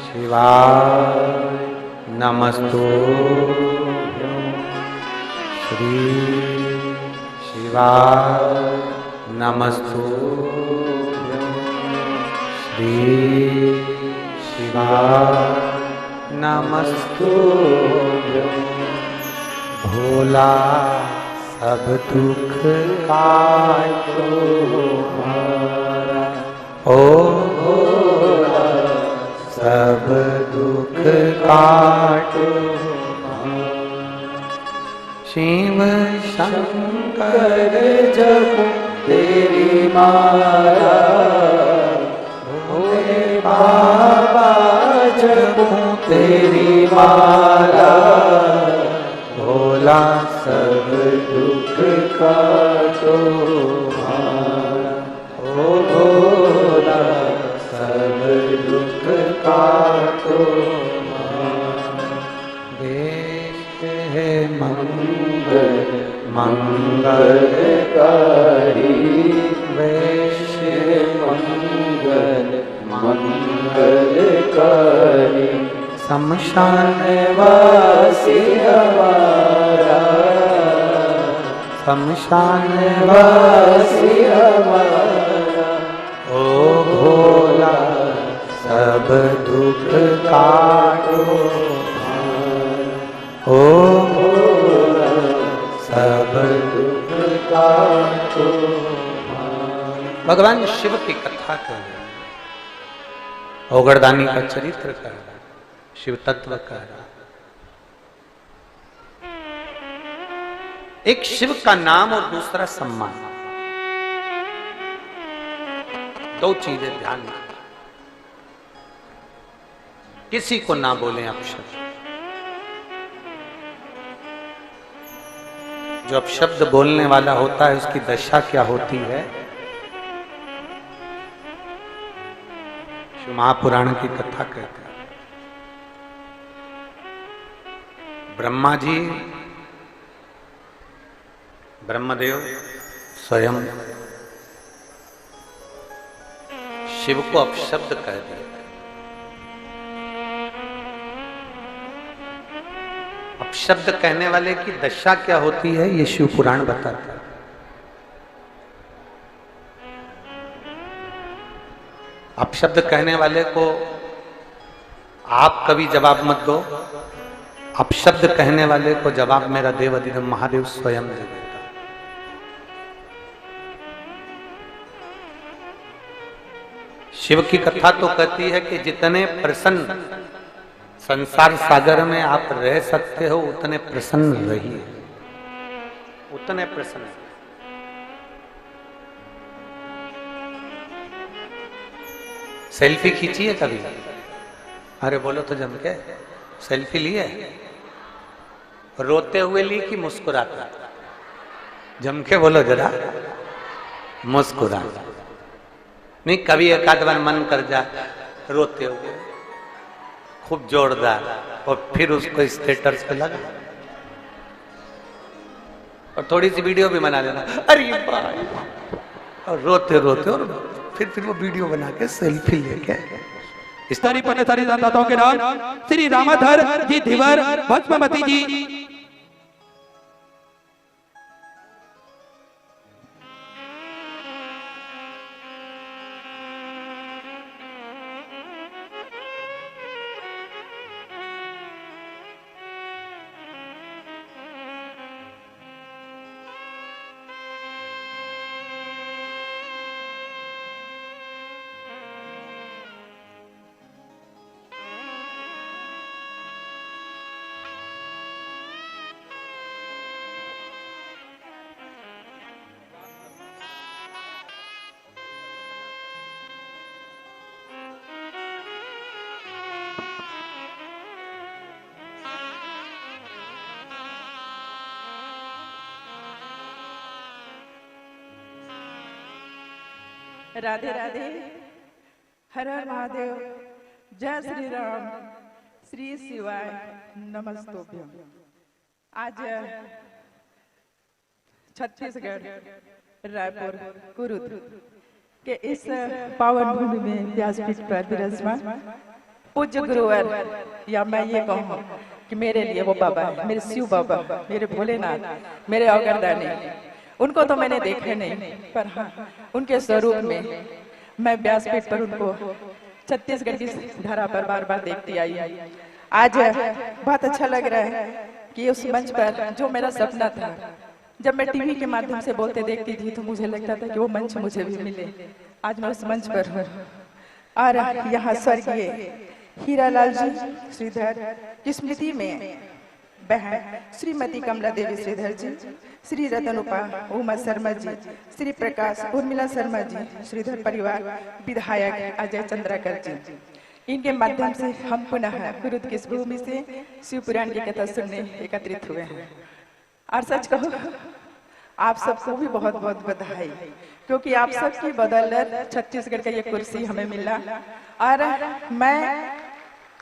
शिवाय नमस्तु श्री शिवाय नमस्तु श्री शिवाय नमस्तु। भोला सब दुख काटो हमारा, ओ भोला सब दुख काटो हमारा। शिव शंकर जप तेरी माला, भोले बाबा जपूं तेरी माला। भोला सब दुख काटो हमारा, ओ भोला सब दुख काटो हमारा। देश है मंगल मंगलकारी, वैश्य मंगल मंगलकारी। शमशान वासी हमारा, शमशान वासी हमारा। ओ भोला सब दुख काटो हमारा, ओ भोला सब दुख काटो हमारा। भगवान शिव की कथा कर रहे, ओगरदानी का चरित्र कर रहा, शिव तत्व कर रहा। एक शिव का नाम और दूसरा सम्मान, दो चीजें ध्यान में। किसी को ना बोलें अपशब्द। जो अपशब्द बोलने वाला होता है उसकी दशा क्या होती है, शिव महापुराण की कथा कहते हैं। ब्रह्मा जी, ब्रह्मदेव स्वयं शिव को अपशब्द कह दिया। अपशब्द कहने वाले की दशा क्या होती है ये शिव पुराण बताता है। अपशब्द कहने वाले को आप कभी जवाब मत दो, अपशब्द कहने वाले को जवाब मेरा देव अधिदेव महादेव स्वयं दे देता। शिव की कथा तो कहती है कि जितने प्रसन्न संसार सागर में आप रह सकते हो उतने प्रसन्न रहिए, उतने प्रसन्न। सेल्फी खींची है कभी? अरे बोलो तो जम के, सेल्फी ली है? रोते हुए ली कि मुस्कुराता? जम के बोलो जरा। मुस्कुरा नहीं, कभी एक आध बार मन कर जा रोते हुए खूब जोरदार, और फिर उसको स्टेटस पे लगा और थोड़ी सी वीडियो भी बना लेना, अरे भाई, और रोते रोते, और फिर वो वीडियो बना के सेल्फी लेके। सारी दाताओं के नाम श्री रामाधर जी धीवर भस्ममती जी। राधे राधे, हर हर महादेव, जय श्री राम, श्री शिवाय नमस्तोभ्यम। आज छत्तीसगढ़ रायपुर कुरुद के इस पावन भूमि में व्यासपीठ पर विराजमान पूज्य गुरुवर, या मैं ये कहूँ कि मेरे लिए वो बाबा है, मेरे शिव बाबा, मेरे भोलेनाथ, मेरे अवगरदानी। उनको तो मैंने देखा नहीं, पर हाँ उनके स्वरूप में मैं व्यासपीठ पर उनको छत्तीसगढ़ की धरा पर बार बार देखती आई। आज बहुत अच्छा लग रहा है कि उस मंच पर जो मेरा सपना था, जब मैं टीवी के माध्यम से बोलते देखती थी तो मुझे लगता था कि वो मंच मुझे भी मिले। आज मैं उस मंच पर हूँ और यहाँ स्वर्गीय हीरालाल जी श्रीधर की स्मृति में बहन श्रीमती कमला देवी श्रीधर जी, श्री रतनुपा उमा शर्मा जी, श्री प्रकाश उर्मिला शर्मा जी, श्रीधर परिवार, विधायक अजय चंद्राकर जी, इनके माध्यम से हम पुनः कुरुद की इस भूमि से शिव पुराण की कथा सुनने एकत्रित हुए हैं। और सच कहो, आप सबको भी बहुत बहुत बधाई, क्योंकि आप सबकी बदौलत छत्तीसगढ़ का ये कुर्सी हमें मिला। और मैं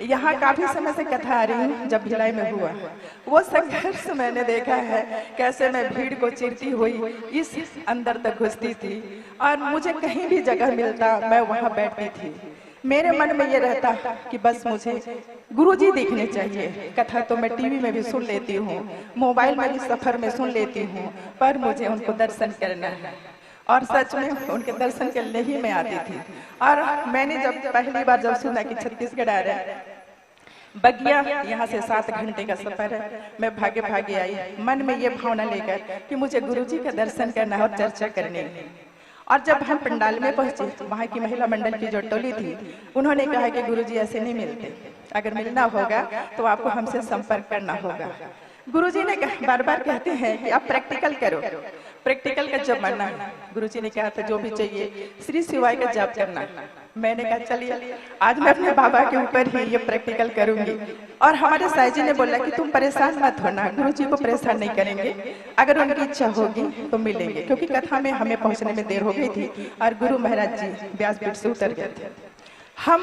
यहाँ काफी समय से कथा आ रही हूँ, जब भिलाई में हुआ वो संघर्ष मैंने देखा है, कैसे मैं भीड़ को चीरती हुई इस अंदर तक घुसती थी और मुझे कहीं भी जगह मिलता मैं वहाँ बैठती थी। मेरे मन में ये रहता कि बस मुझे गुरुजी दिखने चाहिए। कथा तो मैं टीवी में भी सुन लेती हूँ, मोबाइल में भी सफर में सुन लेती हूँ, पर मुझे उनको दर्शन करना है। और सच में उनके दर्शन के लिए ही मैं आती थी। और मैंने जब पहली बार जब सुना कि छत्तीसगढ़ आ रहा है, बगिया यहाँ से 7 घंटे का सफर है, मैं भागे भागे आई मन में ये भावना लेकर कि मुझे गुरुजी का दर्शन करना और चर्चा करनी है। और जब हम पंडाल में पहुंचे, वहाँ की महिला मंडल की जो टोली थी, उन्होंने कहा कि गुरुजी ऐसे नहीं मिलते, अगर मिलना होगा तो आपको हमसे संपर्क करना होगा। गुरुजी ने बार बार कहते हैं कि आप प्रैक्टिकल करो, प्रैक्टिकल का जमाना है। गुरुजी ने कहा था जो भी चाहिए श्री शिवाय का जाप करना। मैंने कहा चलिए आज मैं अपने बाबा के ऊपर ही ये प्रैक्टिकल करूंगी। और हमारे साईं जी ने बोला कि तुम परेशान मत होना, गुरुजी को परेशान नहीं करेंगे, अगर उनकी इच्छा होगी तो मिलेंगे। क्योंकि कथा में हमें पहुंचने में देर हो गई थी और गुरु महाराज जी व्यासपीठ से उतर गए थे। हम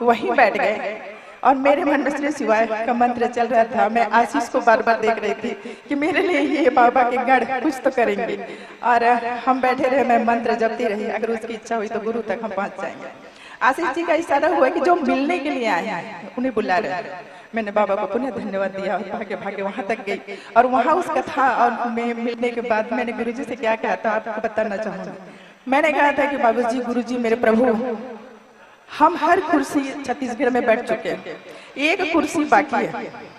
वहीं बैठ गए और मेरे मन में श्री शिवाय का मंत्र चल रहा था। मैं आशीष को बार बार देख रही थी कि मेरे लिए ये बाबा के गढ़ कुछ तो करेंगे। और हम बैठे रहे, मैं मंत्र जपती रही, अगर उसकी इच्छा हुई तो गुरु तक हम पहुंच जाएंगे। आशीष जी का इशारा हुआ कि जो मिलने के लिए आए हैं उन्हें बुला रहे हैं। मैंने बाबा को पुनः धन्यवाद दिया और भागे भागे वहां तक गई और वहां उस कथा और मैं मिलने के बाद मैंने गुरुजी से क्या कहा था आपको बताना चाहूंगी। मैंने कहा था कि बाबूजी, गुरुजी, मेरे प्रभु, हम हर कुर्सी छत्तीसगढ़ में बैठ चुके हैं, एक कुर्सी बाकी है।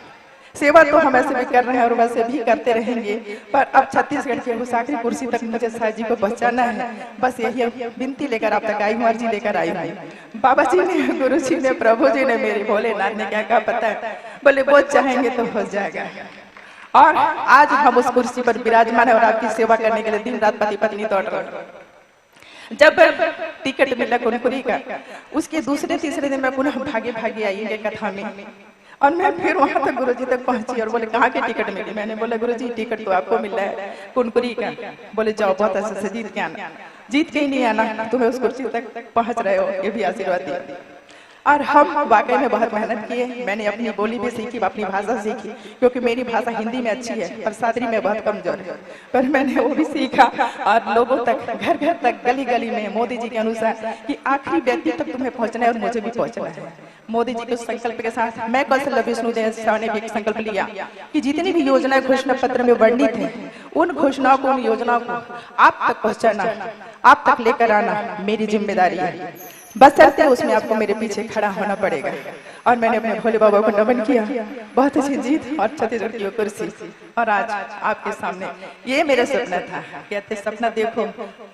सेवा तो हम ऐसे भी कर रहे हैं और वैसे भी करते रहेंगे, पर अब छत्तीसगढ़ के उस आखिरी कुर्सी तक मुझे साईं जी को पहुंचाना है। बस यही विनती लेकर आप तक आई हूँ, अर्जी लेकर आई हूँ। बाबा जी ने, गुरु जी ने, प्रभु जी ने, मेरे भोलेनाथ ने क्या कहा पता है? बोले वो चाहेंगे तो हो जाएगा। और आज हम उस कुर्सी पर विराजमान है और आपकी सेवा करने के लिए दिन रात पति पत्नी दौड़ रहे हैं। जब टिकट मिला कुनकुरी का, उसके दूसरे तीसरे दिन मैं पुनः भागे भागे आई है कथा में और मैं फिर वहां तक गुरुजी तक पहुंची और बोले कहाँ की टिकट मिली? मैंने बोला गुरुजी टिकट तो आपको मिला है कुनकुरी का। बोले जाओ बहुत अच्छे से जीत के आना। जीत के ही नहीं आना, तुम्हें उस कुर्सी तक पहुंच रहे हो, ये भी आशीर्वाद दिया। और हम वाकई में बहुत मेहनत किए। मैंने अपनी बोली भी सीखी, अपनी भाषा सीखी, क्योंकि मेरी भाषा हिंदी में अच्छी है पर सादरी में बहुत कमजोर है, पर मैंने वो भी सीखा और लोगों तक, घर घर तक, गली गली में मोदी जी के अनुसार कि आखिरी व्यक्ति तक तुम्हें पहुंचना है और मुझे भी पहुंचना है। मोदी जी के संकल्प के साथ मैं कौशल्या विष्णुदेव शाह ने भी एक संकल्प लिया कि जितनी भी योजनाएं घोषणा पत्र में वर्णित है, उन घोषणाओं को, उन योजनाओं को आप तक पहुंचाना, आप तक लेकर आना मेरी जिम्मेदारी है। बस चलते उसमें आपको मेरे पीछे खड़ा होना पड़ेगा। और मैंने अपने भोले बाबा को नमन किया, बहुत अच्छी जीत और छत्तीसगढ़ की कुर्सी। और आज आपके सामने ये मेरा सपना था, कहते सपना देखो।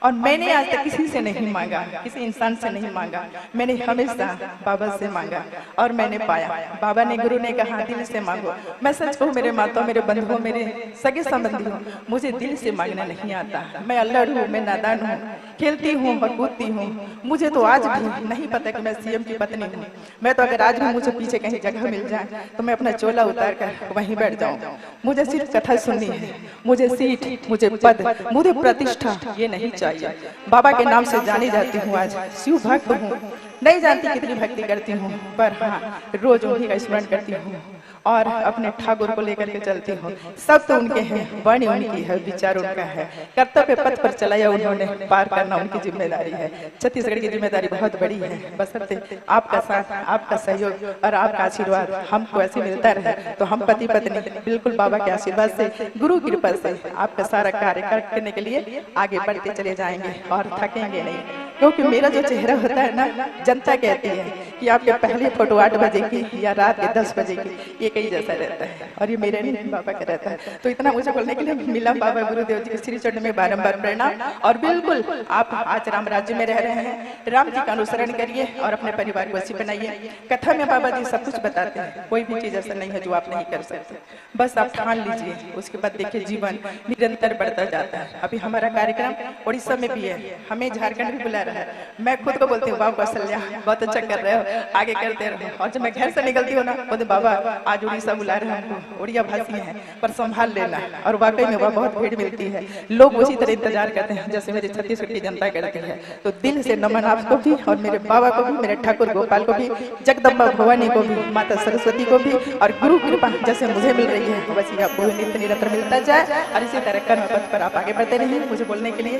और मैंने आज तक किसी से नहीं मांगा, किसी इंसान से नहीं मांगा, मैंने हमेशा बाबा से मांगा और मैंने पाया। बाबा ने, गुरु ने कहा दिल से मांगो। मैं सच कहूँ मेरे माताओं, मेरे बंधुओं, मेरे सगे संबंधी हो, मुझे दिल से मांगना नहीं आता। मैं अल्लड़ हूँ, मैं नादान हूँ, खेलती हूँ और कूदती हूँ। मुझे तो आज भी नहीं पता कि मैं सीएम की पत्नी हूँ। मैं तो अगर आज भी मुझे पीछे कहीं जगह मिल जाए तो मैं अपना चोला उतार कर वहीं बैठ जाऊँ। मुझे सिर्फ कथा सुननी है, मुझे सीट, मुझे पद, मुझे प्रतिष्ठा ये नहीं चाहिए। बाबा के नाम से जानी जाती हूँ, आज शिव भक्त हूँ। नहीं जानती कितनी भक्ति करती हूँ, पर हाँ रोज उन्हीं का स्मरण करती हूँ और अपने ठाकुर को लेकर के चलती हूँ। सब तो उनके हैं, वाणी उनकी है, विचार उनका है, कर्तव्य पथ पर चलाया उन्होंने, पार करना उनकी जिम्मेदारी है। छत्तीसगढ़ की जिम्मेदारी बहुत बड़ी है, बशर्ते आपका साथ, आपका सहयोग और आपका आशीर्वाद हमको ऐसे मिलता रहे तो हम पति पत्नी बिल्कुल बाबा के आशीर्वाद से, गुरु की कृपा से आपका सारा कार्य करने के लिए आगे बढ़ते चले जाएंगे और थकेंगे नहीं। क्योंकि मेरा जो चेहरा होता है ना, जनता कहती है कि आपके पहले फोटो 8 बजे की या रात के 10 बजे की एक ही जैसा रहता है, और ये मेरे नहीं बाबा का रहता है। तो इतना मुझे बोलने के लिए मिला। बाबा गुरुदेव जी के श्री चरण में बारंबार प्रणाम। और बिल्कुल आप आज राम राज्य में रह रहे हैं, राम जी का अनुसरण करिए और अपने परिवार को अच्छी बनाइए। कथा में बाबा जी सब कुछ बताते हैं, कोई भी चीज ऐसा नहीं है जो आप नहीं कर सकते। बस आप ठान लीजिए, उसके बाद देखिए जीवन निरंतर बढ़ता जाता है। अभी हमारा कार्यक्रम उड़ीसा में भी है, हमें झारखंड भी बुला रहा है। मैं खुद को बोलती हूँ बाबा कौशल्या बहुत अच्छा कर रहे हो, आगे करते रहो। और जब मैं घर से निकलती हूँ ना, बोलते बाबा आज उड़ीसा बुला रहे हैं हमको, उड़िया भाषी हैं पर संभाल लेना। और वाकई में वह बहुत भीड़ मिलती है, लोग उसी तरह इंतजार करते हैं जैसे मेरी छत्तीसगढ़ की जनता करती है। तो दिल से नमन आपको भी और मेरे बाबा को भी, मेरे ठाकुर गोपाल को भी, जगदम्बा भवानी को भी, माता सरस्वती को भी, और गुरु कृपा जैसे मुझे मिल रही है वैसे आपको नित्य निरंतर मिलता जाए। और इसी तरह कर्म पथ पर आप आगे बढ़ते रहिए। मुझे बोलने के लिए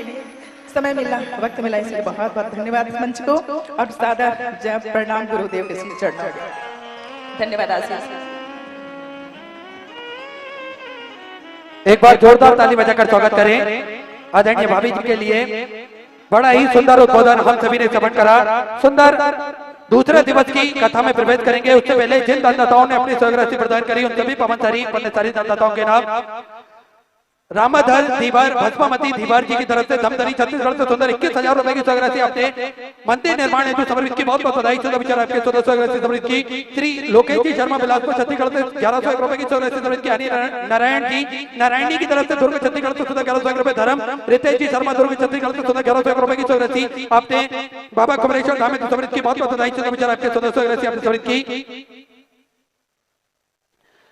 समय मिला, वक्त मिला, इसलिए बहुत बहुत धन्यवाद मंच को और सादा जय प्रणाम गुरुदेव के श्री चरणों में। धन्यवाद आशीष। एक बार जोरदार ताली बजाकर स्वागत करें आदरणीय भाभी जी के लिए। बड़ा ही सुंदर उद्बोधन हम सभी ने श्रवण करा। सुंदर दूसरे दिवस की कथा में प्रवेश करेंगे। उससे पहले जिन दानदाताओं ने अपनी स्वराशि प्रदान करी उन सभी पवनसारी पुण्यसारी दानदाताओं के नाम रामाधर धीवर भस्मामती धीवर जी की तरफ से धमधरी छत्तीसगढ़ से सुंदर 21,000 रुपए की स्वराशि आपने मंदिर निर्माण हेतु समर्पित की। बहुत बहुत बधाई। विचार आपके स्वराशि समर्पित की। श्री लोकेश जी शर्मा बिलासपुर छत्तीसगढ़ से 1101 रुपए की स्वराशि समर्पित की। हनी नारायण जी की तरफ से दुर्ग छत्तीसगढ़ से 1101 रुपए। धर्म रितेश जी शर्मा दुर्ग छत्तीसगढ़ से 1101 रुपए की स्वराशि आपने बाबा कुमरेश्वर धाम में समर्पित की। बहुत बहुत बधाई। विचार आपके स्वराशि आपने समर्पित की।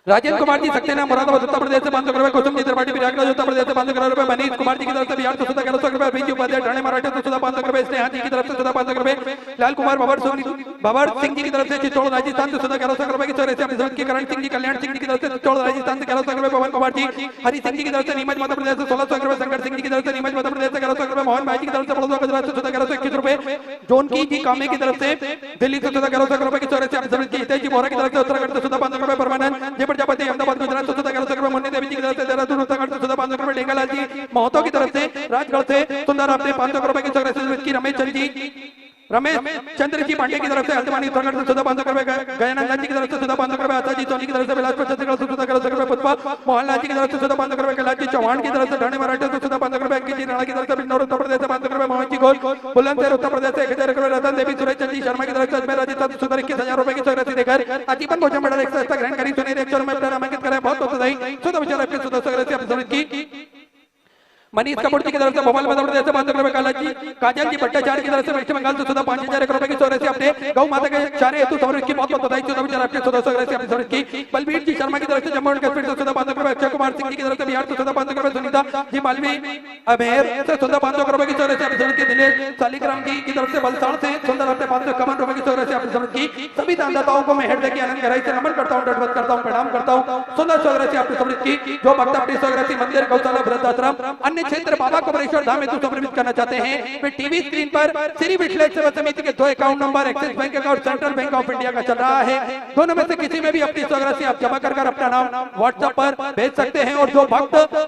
राजेंद्र कुमार जी सकते ना मुरादाबाद उत्तर प्रदेश से 500 रुपए, कुसुम जी त्रिपाठी प्रयागराज उत्तर प्रदेश से 500 रुपए, मनीष कुमार जी की तरफ से बिहार से 1100 रुपए, बीजी उपाध्याय ठाणे महाराष्ट्र से 500 रुपए, स्नेहा जी की तरफ से 500 रुपए, लाल कुमार बाबर सिंह जी की तरफ से चित्तौड़ राजस्थान से 1100 रुपए की चौरासी अपनी समझ के, करण सिंह जी कल्याण सिंह जी की तरफ से चित्तौड़ राजस्थान से 1100 रुपए, पवन कुमार जी हरि सिंह जी की तरफ से नीमच मध्य प्रदेश से 1600 रुपए, शंकर सिंह जी की तरफ से नीमच मध्य प्रदेश से 1100 रुपए, मोहन भाई जी की तरफ से बड़ौदा गुजरात से 1121 रुपए, जोनकी जी कामे की तरफ से दिल्ली से 1100 रुपए की चौरासी अपनी समझ की, हितेश जी बोरा की तरफ से उत्तराखंड से 500 रुपए, परमानंद जय प्रजापति अहमदाबाद गुजरात से 1100 रुपए, मुन्नी देवी जी की तरफ से देहरादून उत्तराखंड से 500 रुपए, डेंगालाल जी महतो की तरफ से राजगढ़ से सुंदर आपने 500 रुपए की चौरासी की, रमेश चंद्र जी पांडे की तरफ से हल्द्वानी उत्तराखंड से 500 रुपए, गयानंदन जी की तरफ से 500 रुपए, आशा जी सोनी की तरफ से बिलासपुर छत्तीसगढ़ से 1100 रुपए, पुष्पा मोहनलाल जी की तरफ से 500 रुपए, कैलाश जी चौहान की तरफ से ठाणे महाराष्ट्र से 500 रुपए, अंकित जी राणा की तरफ से बिन्नौर उत्तर प्रदेश से 500 रुपए, मोहन जी घोष बुलंदशहर उत्तर प्रदेश से 1000 रुपए, रतन देवी सुरेश चंद जी शर्मा की तरफ से अजमेर राजस्थान से 21,000 रुपए की चौरासी देकर आजीवन भोजन मंडल 100 ग्रहण करी, सुनील 100 रुपए अपना नामांकित कराया, बहुत बहुत बधाई। 14 विचार आपके 14 अपनी समझ की, मनीष कपूर जी की तरफ से भोपाल मध्य प्रदेश से 500 रुपए, काजल जी भट्टाचार्य की तरफ से पश्चिम बंगाल से 5,000 रुपए की चौरासी अपने गौ माता के चारे हेतु समर्पित की बहुत बहुत बधाई। 14 विचार आपके 14 अपनी समर्पित की, बलबीर जी शर्मा की तरफ से जम्मू एंड कश्मीर से 500 रुपए, अक्षय कुमार सिंह जी की तरफ से बिहार से 500 रुपए, सुनीता जी मालवी अमेर से 500 रुपए की चौरासी अपनी समर्पित की, दिनेश सालिग्राम जी की तरफ से वलसाड़ से सुंदर अपने 551 रुपए की चौरासी अपनी समर्पित की। सभी दानदाताओं को मैं हृदय की आनंद गहराई से नमन करता हूँ, दंडवत करता हूँ, प्रणाम करता हूँ। सुंदर चौरासी अपनी समर्पित की, जो भक्त अपनी चौरासी मंदिर गौशाला वृद्धाश्रम अन्य क्षेत्र बाबा को धाम में समर्पित करना चाहते हैं, वे टीवी स्क्रीन पर श्री विश्लेष सेवा समिति के 2 account number axis bank account central bank of India का चल रहा है, दोनों में से किसी में भी अपनी राशि आप जमा कर अपना नाम व्हाट्सएप पर भेज सकते हैं। और जो भक्त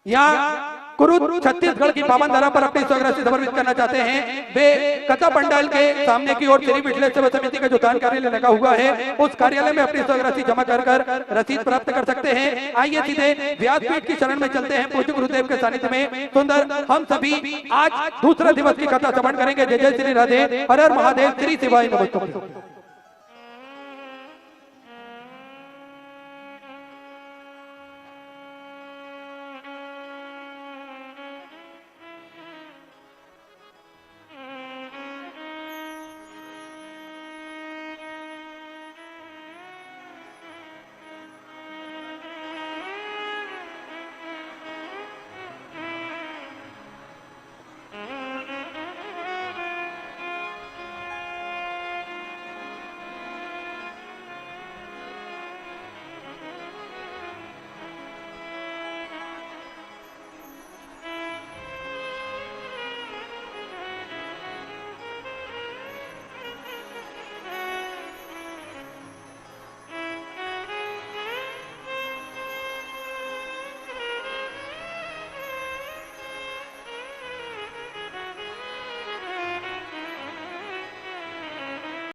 यहाँ कुरुद छत्तीसगढ़ की पावन धरा पर अपनी राशि समर्पित करना चाहते हैं, वे कथा पंडाल के सामने की ओर श्री विश्लेष सेवा समिति का जो दान कार्यालय लगा हुआ है, उस कार्यालय में अपनी राशि जमा कर रसीद प्राप्त कर सकते हैं। आइए सीधे व्यासपीठ की शरण में चलते हैं, पूज्य गुरुदेव के सानिध्य में सुंदर हम सभी आज दूसरा दिवस की कथा श्रवण करेंगे। जय जय श्री राधे, हर हर महादेव, श्री शिवाय नमः।